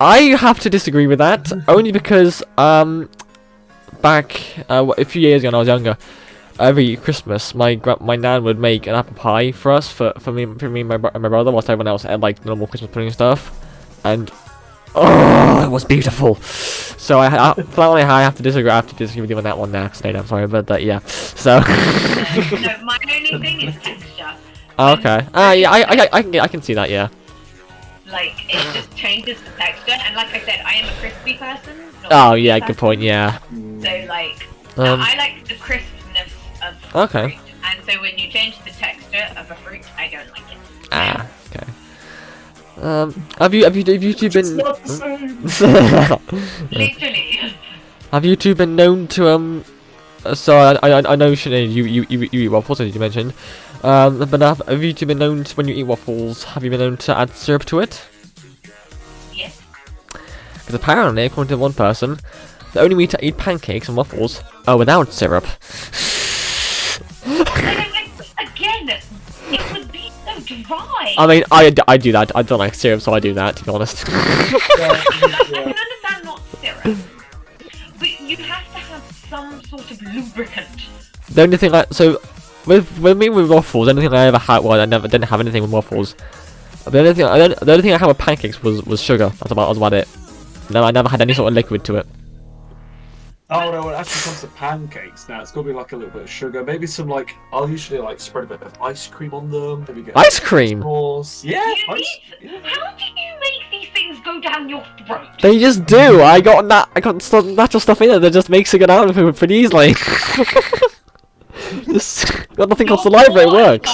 I have to disagree with that, only because, back, a few years ago when I was younger, every Christmas, my nan would make an apple pie for us, for me and my brother, whilst everyone else had, like, normal Christmas pudding and stuff, and, oh, it was beautiful. So I have to disagree with you on that one now, Sinead, I'm sorry, but, yeah, so. No, my only thing is texture. Okay, yeah, I can see that, yeah. Like, it just changes the texture, and like I said, I am a crispy person. Not Oh, a yeah, crispy good point, yeah. person. So, like, Um, I like the crispness of Okay. fruit, and so when you change the texture of a fruit, I don't like it. Ah, okay. Have you two been? Not the same. Literally. Have you two been known to So I know Sinead, you eat waffles as you mentioned. But have you two been known to, when you eat waffles, have you been known to add syrup to it? Yes. Because apparently, according to one person, the only way to eat pancakes and waffles are without syrup. Again, it would be so dry. I mean, I do that. I don't like syrup, so I do that. To be honest. I can understand not syrup, but you have to have some sort of lubricant. The only thing with waffles, the only thing I ever had, well, I didn't have anything with waffles. The only thing I had with pancakes was sugar. That was about it. No, I never had any sort of liquid to it. Oh no, when it actually comes to pancakes now, it's got to be like a little bit of sugar. Maybe some like, I'll usually like spread a bit of ice cream on them. Maybe get Ice cream? sauce. Yeah, How do yeah. you make these things go down your throat? They just do. I got some natural stuff in it that just makes it go down pretty easily. Just got nothing called saliva. It works.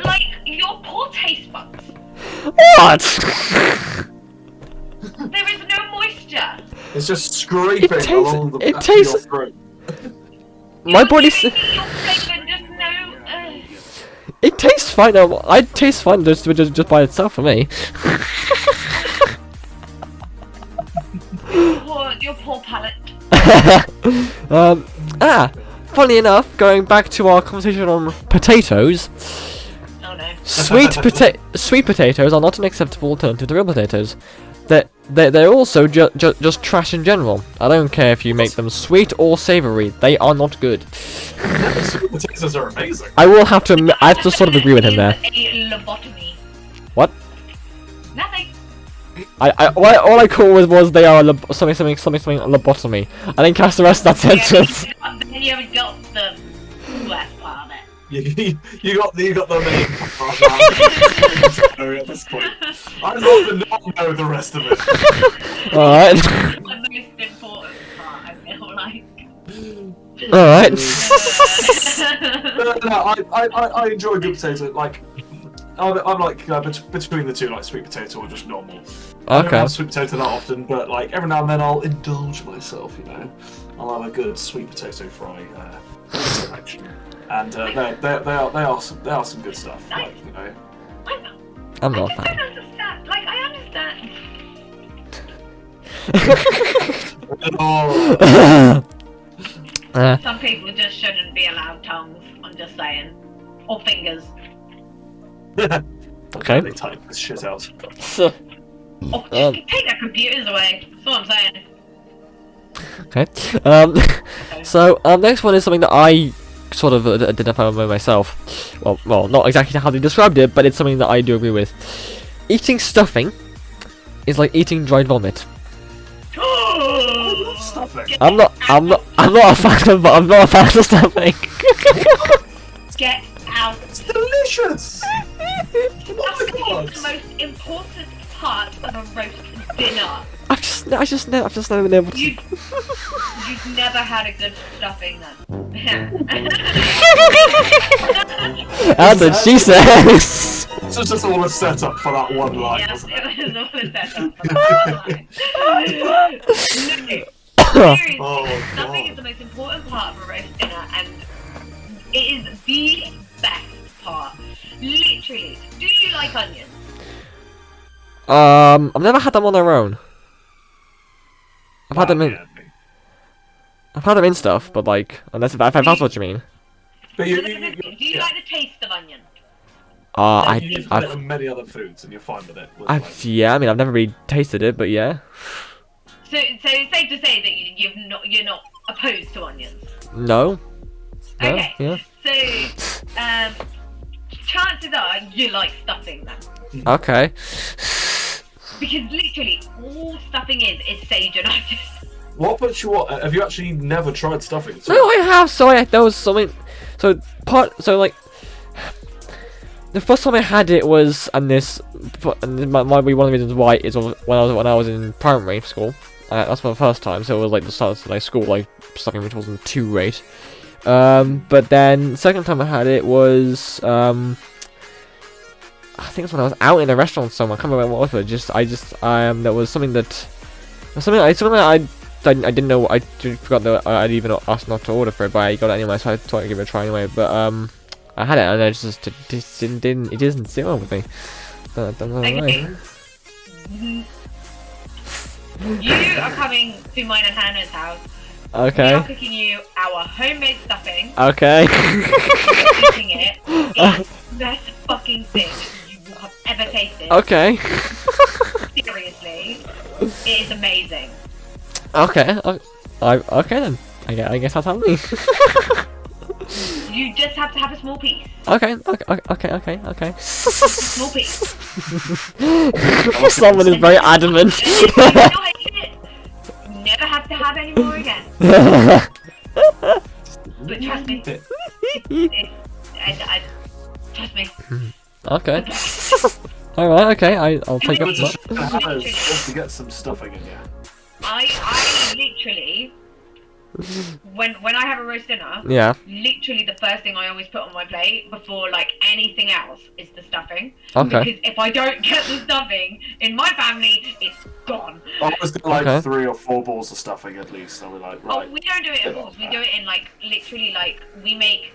Like your poor taste buds. What? There is no moisture. It's just scraping tastes- along the it back tastes- of your throat. My body's. Your flavor just no. It tastes fine. It tastes fine just by itself for me. Your poor palate. Funny enough, going back to our conversation on potatoes, Oh no. sweet potatoes are not an acceptable alternative to real potatoes. They're also just trash in general. I don't care if you make them sweet or savoury, they are not good. Sweet potatoes are amazing. I have to sort of agree with him there. A lobotomy. What? Nothing. All I called was they are something lobotomy. I didn't catch the rest of that sentence. Then you haven't got them. You got the main part at this point. I'd rather not know the rest of it. Alright. The most important part, I feel like. Alright. I enjoy good potato. Like, I'm like between the two, like sweet potato or just normal. I don't Okay. have sweet potato that often, but like every now and then I'll indulge myself. You know, I'll have a good sweet potato fry. And they are some good stuff. Like, you know. I'm I not a just fan. don't understand. Like, I understand. Some people just shouldn't be allowed tongues. I'm just saying, or fingers. Okay. They type this shit out. Or just take their computers away. That's what I'm saying. Okay. So next one is something that I sort of identify with myself. Well, not exactly how they described it, but it's something that I do agree with. Eating stuffing is like eating dried vomit. Stuffing. I'm not a fan of stuffing. Get out. It's delicious. Stuffing is the most important part of a roast dinner. I've just never been able to. You've never had a good stuffing then. That's what she says. It's just all a setup for that one line, Yeah, wasn't it? it was all a setup for that. No, seriously, Oh, stuffing God. is the most important part of a roast dinner, and it is the best part. Literally. Do you like onions? I've never had them on their own. I've had them in. Yeah. I've had them in stuff, but like, unless if that's what you mean. But Do you like the taste of onion? I you use it in many other foods and you're fine with it. yeah. I mean, I've never really tasted it, but yeah. So it's safe to say that you're not opposed to onions. No. No. Okay. Yeah. So chances are you like stuffing then, Okay. because literally all stuffing is sage and onions. What puts you what? Have you actually never tried stuffing? No, I have. There was something. So like. The first time I had it was, and one of the reasons why is when I was in primary school. That's my first time, so it was like the start of like school, like stuffing, which wasn't too great. But then second time I had it was I think it's when I was out in a restaurant somewhere. I can't remember what it was. That was something that I didn't know. I forgot that I'd even asked not to order for it, but I got it anyway, so I thought I'd give it a try anyway. But I had it and it just didn't sit well with me. Don't know why. Okay. You are coming to mine and Hannah's house. We Okay. are cooking you our homemade stuffing. Okay. Eating it. It's the best fucking thing you will have ever tasted. Okay. Seriously, it is amazing. Okay. Okay then. I guess that's how me. You just have to have a small piece. Okay. Small piece. Someone is very adamant. If you still hate it, never have to have any more again. But trust me, trust me. Okay. Alright, okay, I'll take up Just that. to get some stuffing in you. I literally, when I have a roast dinner, Yeah. literally the first thing I always put on my plate before like anything else is the stuffing. Okay. Because if I don't get the stuffing in my family, it's gone. I always do like Okay. 3 or 4 balls of stuffing at least. So we're like, Oh, right. we don't do it in balls. We do it in like literally like we make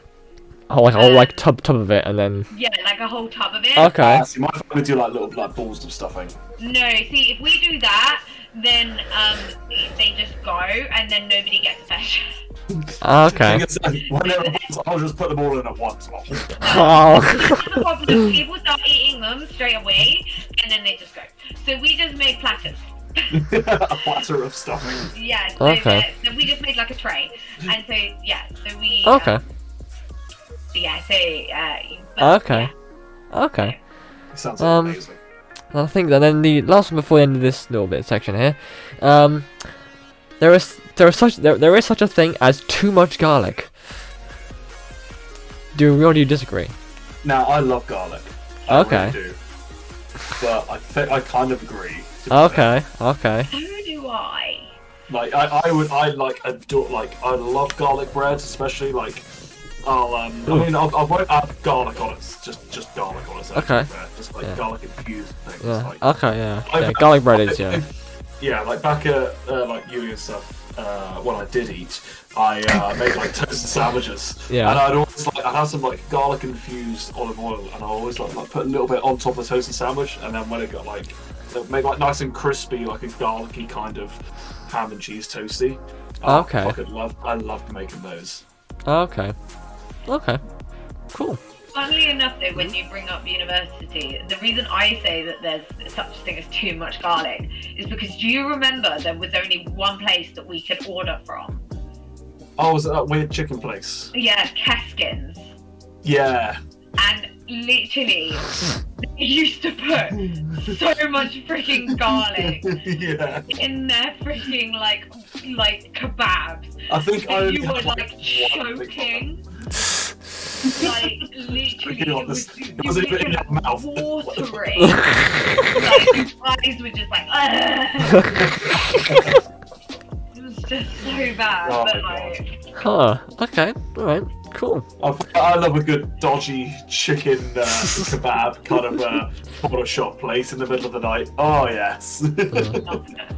Oh, like a whole like tub of it, and then. like a whole tub of it. Okay. See, my family do like little like balls of stuffing. No, see if we do that, then they just go and then nobody gets a session. Okay. When they're balls, I'll just put them all in at once. Oh. The problem is people start eating them straight away and then they just go. So we just make platters. A platter of stuffing. Yeah, so, Okay. so we just made like a tray. And so, yeah, so we... Okay. yeah, so... Okay. Okay. Sounds amazing. I think that then the last one before the end of this little bit section here, there is such a thing as too much garlic. Do you agree or do you disagree? Now, I love garlic. I Okay. really do. But I think I kind of agree. to be Okay, okay. So do I. Like I love garlic bread, especially like I won't add garlic on it. Just garlic on it. So Okay. just like Yeah. garlic infused things. Yeah. Like, Okay, yeah. I've- Yeah, garlic bread is, yeah. Yeah, like back at like Ieuan and stuff. When I did eat, I made like toasted sandwiches. Yeah. And I'd always I'd have some like garlic infused olive oil, and I always like put a little bit on top of the toasted sandwich, and then when it got like it'd make like nice and crispy, like a garlicky kind of ham and cheese toasty. Okay. I loved making those. Okay. Okay. Cool. Funnily enough, though, when you bring up university, the reason I say that there's such a thing as too much garlic is because do you remember there was only one place that we could order from? Oh, was it that weird chicken place? Yeah, Keskins. Yeah. And literally, they used to put so much freaking garlic Yeah. in their freaking like kebabs. I think I And only you were had, like one thing choking. Like literally, It was a bit in your mouth. watering. Like your eyes were just like, it was just so bad. Oh but my like, Huh. Okay. Alright. Cool. I love a good dodgy chicken kebab kind of corner shop place in the middle of the night. Oh yes.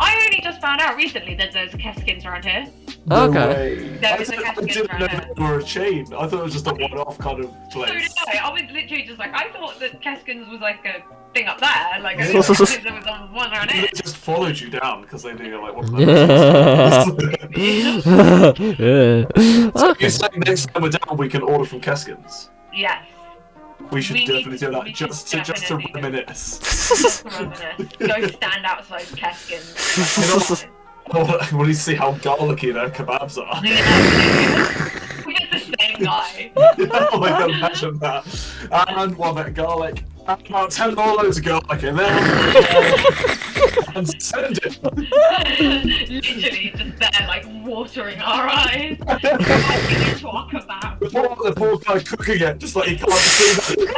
I only just found out recently that there's Keskins around here. No Okay. way. There I is a didn't Keskins know around they were a chain. I thought it was just a one-off kind of So did place. I was literally just like, I thought that Keskins was like a thing up there. Like, I didn't realize there was one around They here. just followed you down because they knew you're like one of Yeah. those. Yeah. So Okay. you say next time we're down, we can order from Keskins. Yes. We should We need definitely to- do that we should just to definitely do reminisce. Just remember to go stand outside Keskins. When you see how garlicky their kebabs are. We're the same guy. Oh my god, imagine that. And one bit of garlic. About 10 more loads of garlic in there. And send it. Literally just there, like watering our eyes. Walking into our kebab. The poor guy cooking it, just like he can't see that.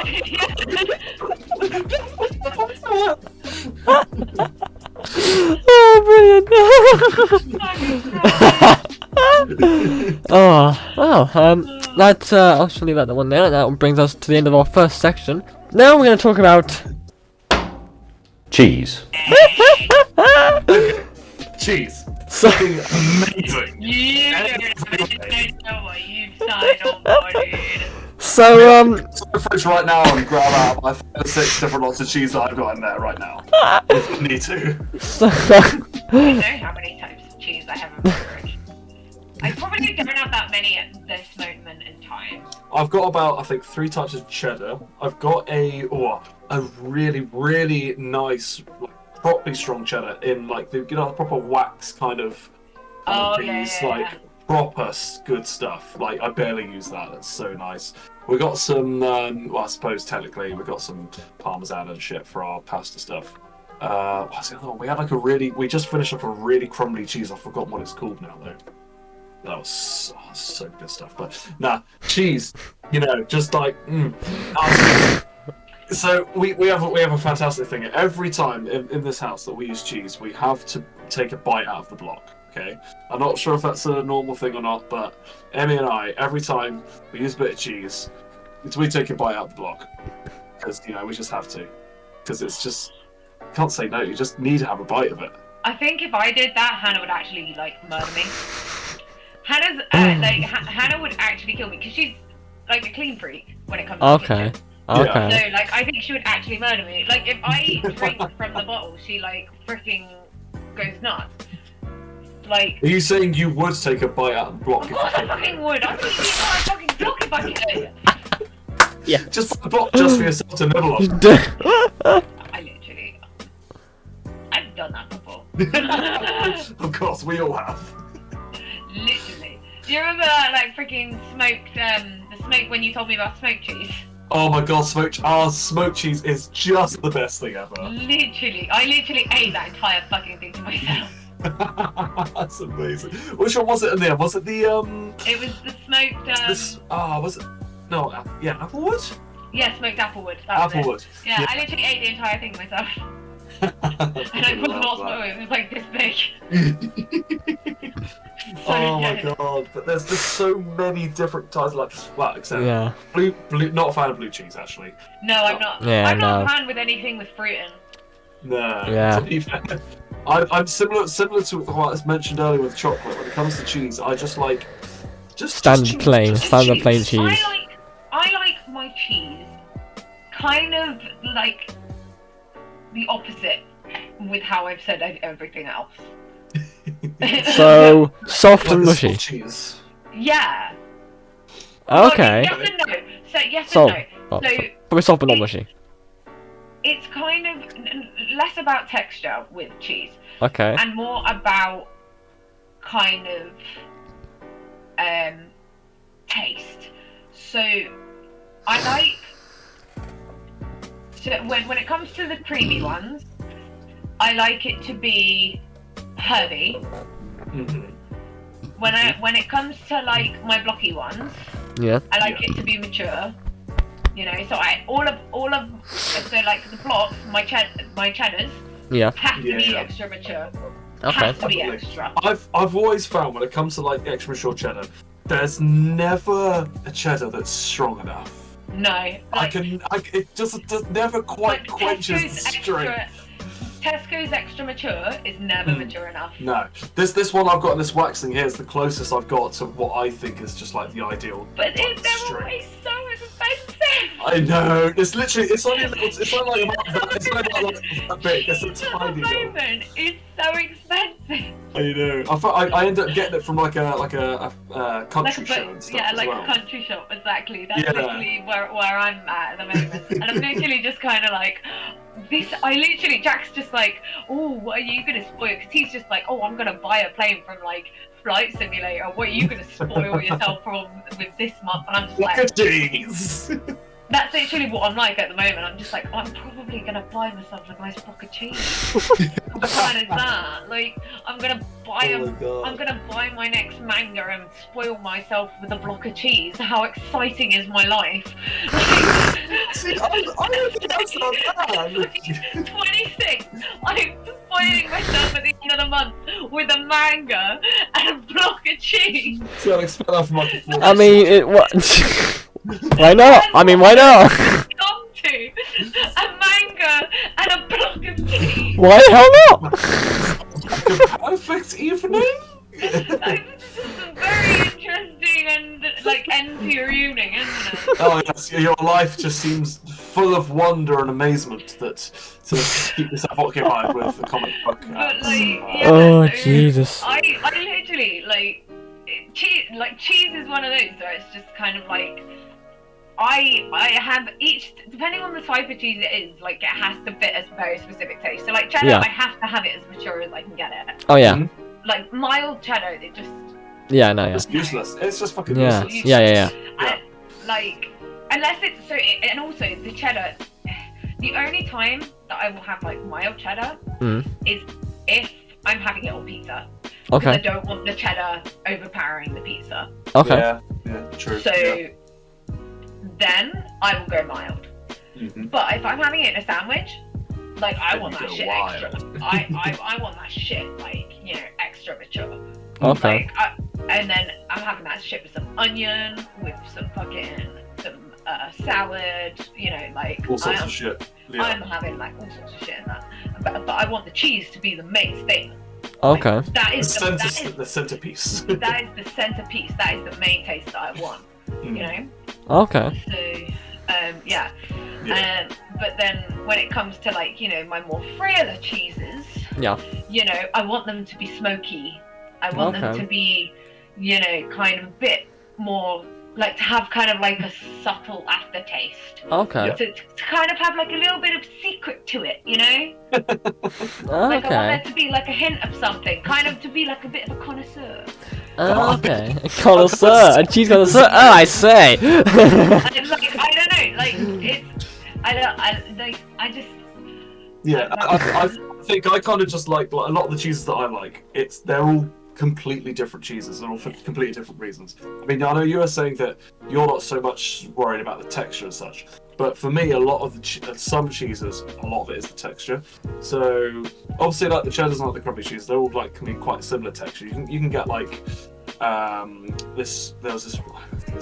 Oh, brilliant. Oh, well, that's, I'll just leave that one there. That brings us to the end of our first section. Now we're going to talk about... Cheese. Cheese. So, Fucking amazing. You don't know what you've signed on for, dude. so, It's in the fridge right now and grab out my 5 or 6 different lots of cheese that I've got in there right now. If you need to. so, I know how many types of cheese I have in my fridge. I probably don't have that many at this moment in time. I've got about, I think, 3 types of cheddar. I've got a really, really nice, like, properly strong cheddar in, like, the proper wax kind of things, like, proper good stuff. Like, I barely use that. That's so nice. We got some, well, I suppose technically we got some parmesan and shit for our pasta stuff. What's the other one? We had like we just finished off a really crumbly cheese. I've forgotten what it's called now though. That was so good stuff. But nah, cheese, just like. So we have a fantastic thing. Every time in this house that we use cheese, we have to take a bite out of the block. Okay, I'm not sure if that's a normal thing or not, but Emmy and I, every time we use a bit of cheese, we take a bite out of the block because we just have to, because it's just can't say no. You just need to have a bite of it. I think if I did that, Hannah would actually like murder me. Hannah's Hannah would actually kill me because she's like a clean freak when it comes to okay, kitchen. okay. So like I think she would actually murder me. Like if I drink from the bottle, she like freaking goes nuts. Like Are you saying you would take a bite out of the block? of course I fucking would. I would eat my fucking block if I could. Just the block, just for yourself to nibble on. I've done that before. Of course, we all have. Literally. Do you remember like freaking smoked the smoke when you told me about smoked cheese? Oh my god, smoked cheese is just the best thing ever. I literally ate that entire fucking thing to myself. That's amazing. Which one was it in there? Was it the It was the smoked was it? No, yeah, Applewood? Yeah, smoked applewood. That was it. Applewood. Yeah, Yeah. I literally ate the entire thing myself. And I put lots more. It was like this big. So Oh my good. god, but there's just so many different types of well, except Yeah. blue, not a fan of blue cheese actually. No, I'm not. Yeah, I'm not no. a fan with anything with fruit in. No. Yeah. To be fair, I'm similar to what I mentioned earlier with chocolate. When it comes to cheese, I just like Standard cheese, plain, just standard plain cheese. cheese. I like my cheese kind of like the opposite with how I've said everything else. So soft and Like the mushy. soft cheese. Yeah. Okay. Well, yes and no. So yes So- and no. oh, So Probably soft but not it- mushy. it's kind of less about texture with cheese Okay. and more about kind of taste. So I like when it comes to the creamy ones, I like it to be herby. Mhm. When it comes to like my blocky ones, Yeah. I like it to be mature. You know, so all of so like the blocks, my cheddars Yeah. have to be Yeah. extra mature. Okay. Has to be Definitely. extra. I've always found when it comes to like extra mature cheddar, there's never a cheddar that's strong enough. No, like, It just never quite like quenches the strength. Tesco's extra mature is never Hmm. mature enough. No, this one I've got in this waxing here is the closest I've got to what I think is just like the ideal. But they're strength. always so expensive. I know. It's literally. It's only like about that. It's only about like that big. It's a At the tiny little. moment, it's so expensive. I know. I end up getting it from like a country Like show and stuff yeah, as like well. a country shop, exactly. That's Yeah. literally where I'm at the moment. And I'm literally just kind of like, Jack's just like, oh, what are you going to spoil? Because he's just like, oh, I'm going to buy a plane from like Flight Simulator. What are you going to spoil yourself from with this month? And I'm just Look like, at cheese. that's literally what I'm like at the moment. I'm just like, I'm probably going to buy myself a nice block of cheese. How bad is that? Like, I'm going to buy Oh my God. I'm gonna buy my next manga and spoil myself with a block of cheese. How exciting is my life? See, I don't think that's not bad. 26. I'm spoiling myself at the end of the month with a manga and a block of cheese. See, I'd expect that from like a 40. I mean, it what? Why not? I mean, why not? Come to a manga and a block of cheese. Why the hell not? Perfect evening. It's just a very interesting and like end to your evening, isn't it? Oh yes, your life just seems full of wonder and amazement that to keep yourself occupied with the comic book. But like, yeah, Oh, so Jesus. I literally like cheese. Like cheese is one of those where it's just kind of like I have each depending on the type of cheese it is. Like it has to fit a very specific taste. So like cheddar, Yeah. I have to have it as mature as I can get it. Oh yeah. Mhm. Like mild cheddar, it just Yeah, no, yeah. It's useless. It's just fucking Yeah. useless. Yeah. I, like unless it's so. And also the cheddar. The only time that I will have like mild cheddar Mm. is if I'm having it on pizza. Because I Okay. don't want the cheddar overpowering the pizza. Okay. Yeah, true. So yeah. then I will go mild. Mhm. But if I'm having it in a sandwich, like I Then want you that go shit wild. extra. I want that shit like, you know, extra mature. Okay. Like, and then I'm having that shit with some onion, with some salad, you know, like All sorts of shit. Yeah. I'm having like all sorts of shit in that. But I want the cheese to be the main thing. Okay. That The, is the centerpiece. that is the centerpiece. That is the main taste that I want. You know. Okay. So, yeah. Yeah. But then when it comes to like, you know, my more frailer cheeses, Yeah. you know, I want them to be smoky. I want them Okay. to be, you know, kind of a bit more, like to have kind of like a subtle aftertaste. Okay. To kind of have like a little bit of secret to it, you know? Like I want Okay. there to be like a hint of something, kind of to be like a bit of a connoisseur. Okay. Connoisseur. A cheese connoisseur. Oh, I say. And like, I don't know, like it's, I just. Yeah, I think I kind of just like a lot of the cheeses that I like. They're all completely different cheeses, and all for completely different reasons. I mean, I know you were saying that you're not so much worried about the texture as such, but for me, a lot of the some cheeses, a lot of it is the texture. So obviously, like the cheddars and like the crumbly cheese, they're all like can be quite similar texture. You can get like this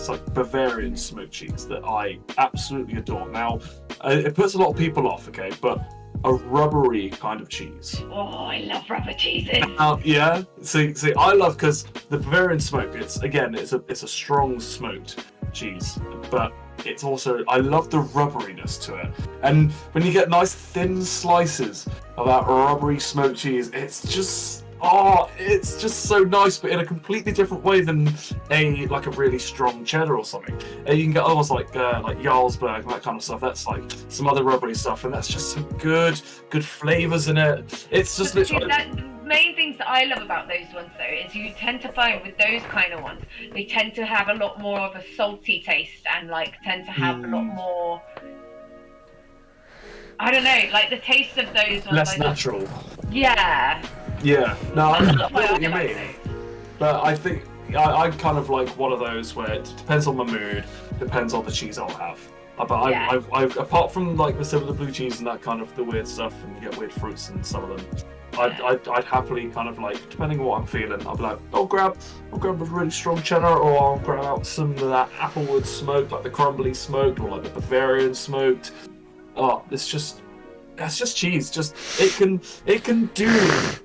like Bavarian smoked cheese that I absolutely adore. Now, it puts a lot of people off, okay, but a rubbery kind of cheese. Oh, I love rubber cheeses. Yeah. See, I love because the Bavarian smoke. It's a strong smoked cheese, but it's also I love the rubberiness to it. And when you get nice thin slices of that rubbery smoked cheese, it's just so nice, but in a completely different way than a really strong cheddar or something. And you can get almost like Jarlsberg and that kind of stuff. That's like some other rubbery stuff, and that's just some good flavors in it. It's just literally. The main things that I love about those ones though is you tend to find with those kind of ones, they tend to have a lot more of a salty taste and like tend to have a lot more. I don't know, like the taste of those ones. Less natural. Yeah. Yeah, no, I know That's what you I mean. But I think I'm kind of like one of those where it depends on my mood, depends on the cheese I'll have. But I've apart from like the blue cheese and that kind of the weird stuff, and you get weird fruits in some of them, I'd happily kind of like, depending on what I'm feeling, I'll be like, I'll grab a really strong cheddar, or I'll grab out some of that applewood smoked, like the crumbly smoked, or like the Bavarian smoked. Oh, that's just cheese. Just it can do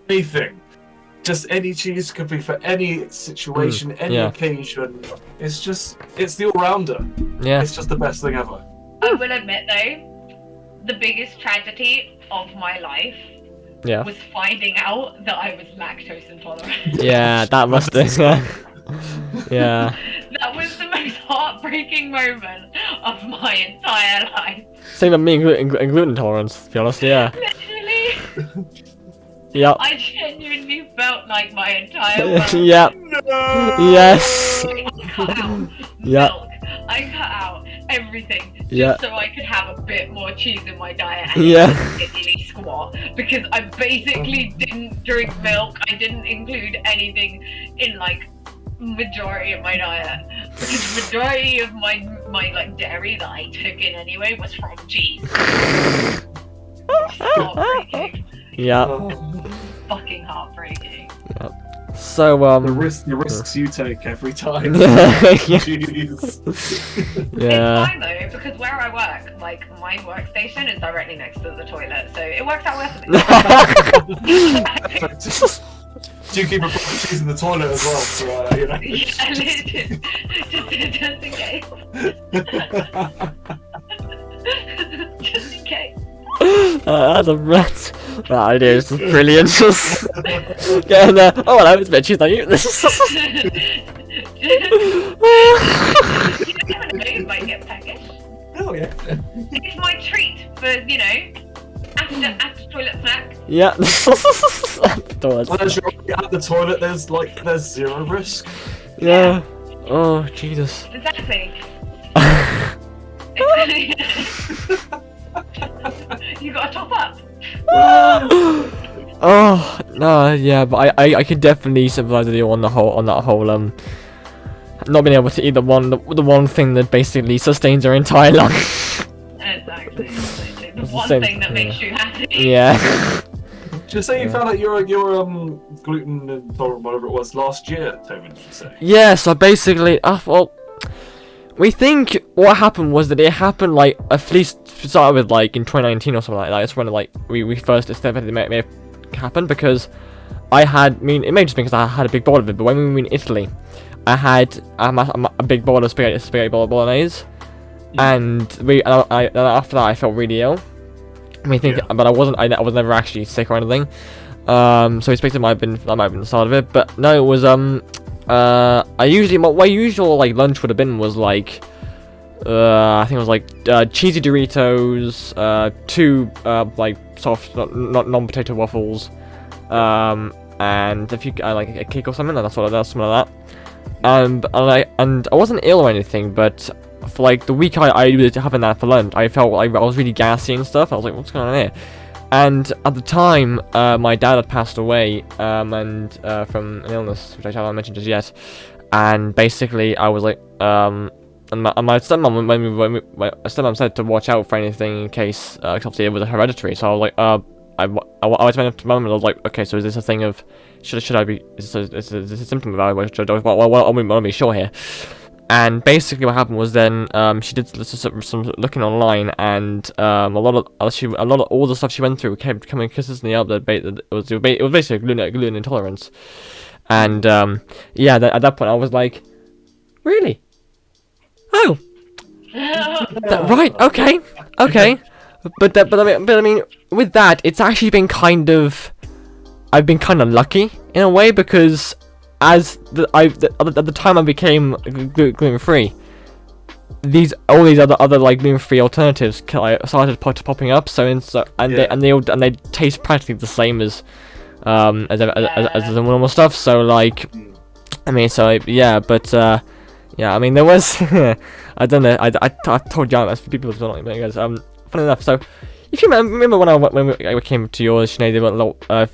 anything. Just any cheese could be for any situation, any occasion. It's the all-rounder. Yeah. It's just the best thing ever. I will admit though, the biggest tragedy of my life was finding out that I was lactose intolerant. Yeah, that must have. Yeah. That was the most heartbreaking moment of my entire life. Same with me and gluten intolerance, to be honest, yeah. Literally. Yep. I genuinely felt like my entire world. Yep. No! Yes. I cut out Yep. milk. I cut out everything just Yep. so I could have a bit more cheese in my diet and literally squat, because I basically didn't drink milk. I didn't include anything in like majority of my diet, because majority of my like dairy that I took in anyway was from cheese. Heartbreaking. Yeah. Fucking heartbreaking. So The risks you take every time. Yeah. Jeez. Yeah. It's fine though, because where I work, like my workstation is directly next to the toilet, so it works out well for me. Do you keep a proper cheese in the toilet as well? So, you know. Yeah, literally. Just in case. Just in case. That's a rat. That idea is brilliant. Get in there. Oh, hello, it's a bit of cheese, don't you? You never know, you might get peckish. Oh yeah. It's my treat for, after toilet snack. Yeah. As you're at the toilet, there's zero risk. Yeah. Oh, Jesus. Exactly. You gotta top up. Oh no, yeah, but I could definitely sympathise with you on that whole not being able to eat the one thing that basically sustains your entire life. Exactly. The one Same- thing that makes you happy. Yeah. Just say you found out you're gluten intolerant, whatever it was, last year, Tobin, did you say? Yeah, so basically, well, we think what happened was that it happened like at least started with like in 2019 or something like that. It's when like we first discovered it may have happened, because it may just be because I had a big bowl of it, but when we were in Italy, I had a big bowl of spaghetti bolognese, and after that I felt really ill. But I was never actually sick or anything. So I expected that might have been the start of it, but no, it was my usual like lunch would have been was like I think it was like cheesy Doritos, 2 like soft non-potato waffles, and if you like a cake or something, something like that. And I wasn't ill or anything, but for like the week I was having that for lunch, I felt like I was really gassy and stuff. I was like, what's going on here? And at the time, my dad had passed away, and from an illness, which I haven't mentioned just yet. And basically, I was like, and my stepmom, my stepmom said to watch out for anything in case, obviously it was hereditary. So I was like, I went up to mum and I was like, okay, so is this a thing of, should I be, is this a symptom of it? I want to be sure here. And basically what happened was then she did some looking online, and a lot of all the stuff she went through kept coming consistently up that it was basically gluten intolerance. And yeah, at that point I was like, really? Oh, right, okay. But I mean, with that, it's actually been I've been kind of lucky in a way, because at the time I became gluten free, all these other like gluten free alternatives started popping up. They taste practically the same as the normal stuff. So like, I mean, yeah, but yeah, I mean there was I don't know. I told you for people who don't know, guys. Funny enough, so if you remember when we came to yours, Sinead,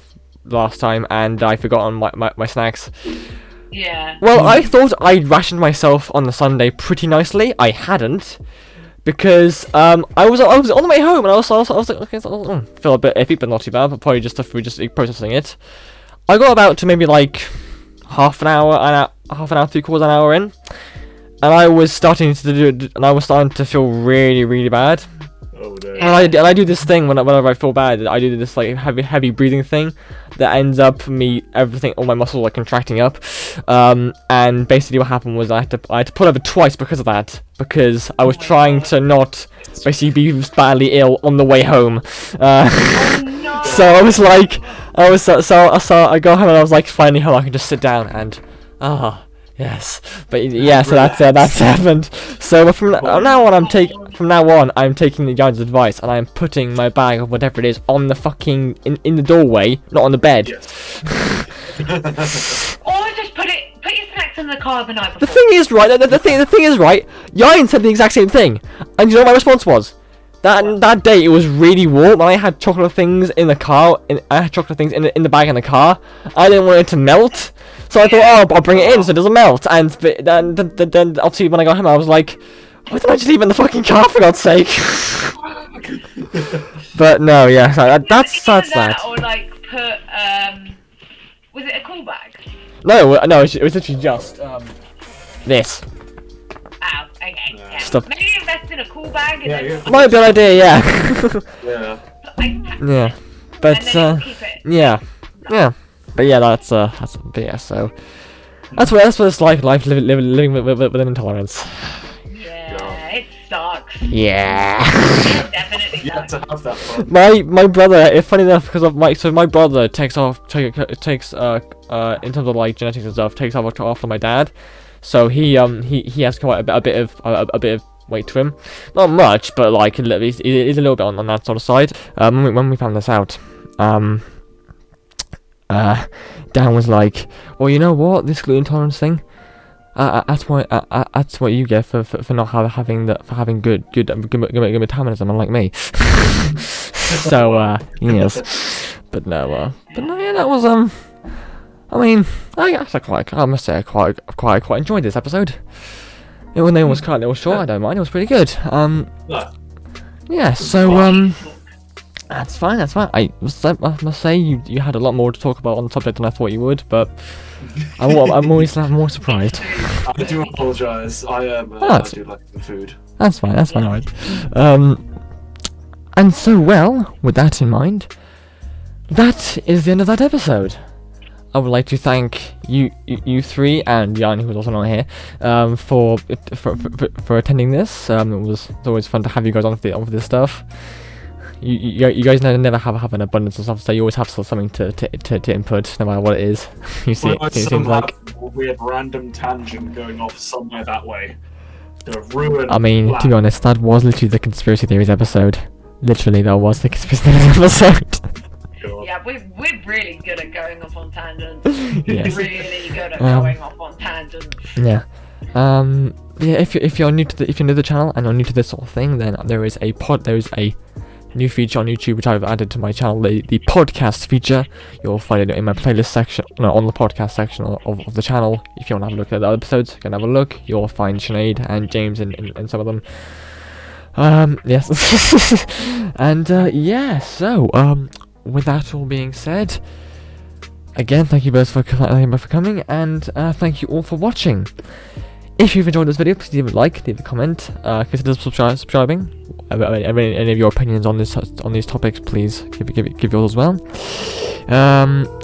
last time, and I forgot on my snacks. Yeah. Well, I thought I'd rationed myself on the Sunday pretty nicely. I hadn't, because I was on the way home, and I was like, okay, so, feel a bit iffy, but not too bad. But probably just processing it. I got about to maybe like half an hour, 3/4 an hour in, and I was starting to feel really, really bad. Oh, no. And I do this thing whenever I feel bad. I do this like heavy breathing thing that ends up all my muscles like contracting up. And basically what happened was I had to pull over twice because of that, because I was trying to not basically be badly ill on the way home. No. So I was like, so I go home and I was like, finally home, I can just sit down and yes, but yeah, so that's happened. So from now on, I'm taking the guys' advice, and I'm putting my bag of whatever it is on the fucking in the doorway, not on the bed. Yes. Or just put your snacks in the car the night before. The thing is, right. The thing is, right. Ieuan said the exact same thing, and you know what my response was? That day it was really warm, and I had chocolate things in the car, I had chocolate things in the bag in the car. I didn't want it to melt. So I thought, I'll bring it in so it doesn't melt. And then obviously when I got home, I was like, why didn't I just leave it in the fucking car, for God's sake? But no, yeah, so that's that. Or like put was it a cool bag? No, it was literally just this. Oh, okay. Yeah. Stuff. Maybe invest in a cool bag and then Might be an idea, yeah. Yeah. Yeah, but and then keep it. yeah. But yeah, that's but yeah, so that's what it's like living with an intolerance. Yeah, it sucks. Yeah. It definitely You have sucks. to have that fun. my brother, it's funny enough because of my brother takes in terms of like genetics and stuff, takes after my dad. So he has quite a bit of weight to him, not much, but like he's a little bit on that sort of side. When we found this out, Dan was like, well, you know what, this gluten intolerance thing, that's what you get for not having good metabolism, unlike me. So yes, but no, yeah, that was I mean, I must say I quite enjoyed this episode. Even though it was kind of short, I don't mind. It was pretty good. Yeah. So that's fine. I must say you had a lot more to talk about on the subject than I thought you would, but I'm always more surprised. I do apologise. I do like the food. That's fine. Alright. And so, well, with that in mind, that is the end of that episode. I would like to thank you three and Ieuan, who was also not here, for attending this. It was always fun to have you guys on for this stuff. You guys never have an abundance of stuff, so you always have something to input, no matter what it is. You see, it seems like a weird random tangent going off somewhere that way. To ruin. I mean, to be honest, that was literally the conspiracy theories episode. Literally, that was the conspiracy theories episode. Yeah, we're really good at going off on tangents. Yes. Really good at going off on tangents. Yeah. Yeah. If you're new to the channel and are new to this sort of thing, then there is a new feature on YouTube which I've added to my channel, the podcast feature. You'll find it in my playlist section, no, on the podcast section of the channel. If you want to have a look at the other episodes, you can have a look. You'll find Sinead and James in some of them. Yes. And yeah, so with that all being said, again, thank you both for coming, and thank you all for watching. If you've enjoyed this video, please leave a like, leave a comment, consider subscribing. Any of your opinions on these topics, please give yours as well.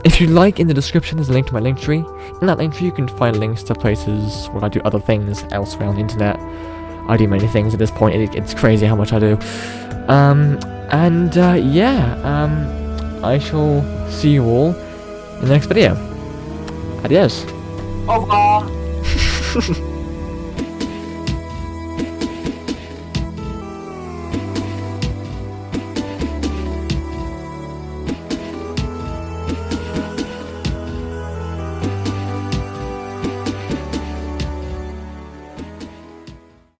If you like, in the description there's a link to my Linktree. In that Linktree you can find links to places where I do other things elsewhere on the internet. I do many things at this point. It's crazy how much I do. I shall see you all in the next video. Adios. Au revoir.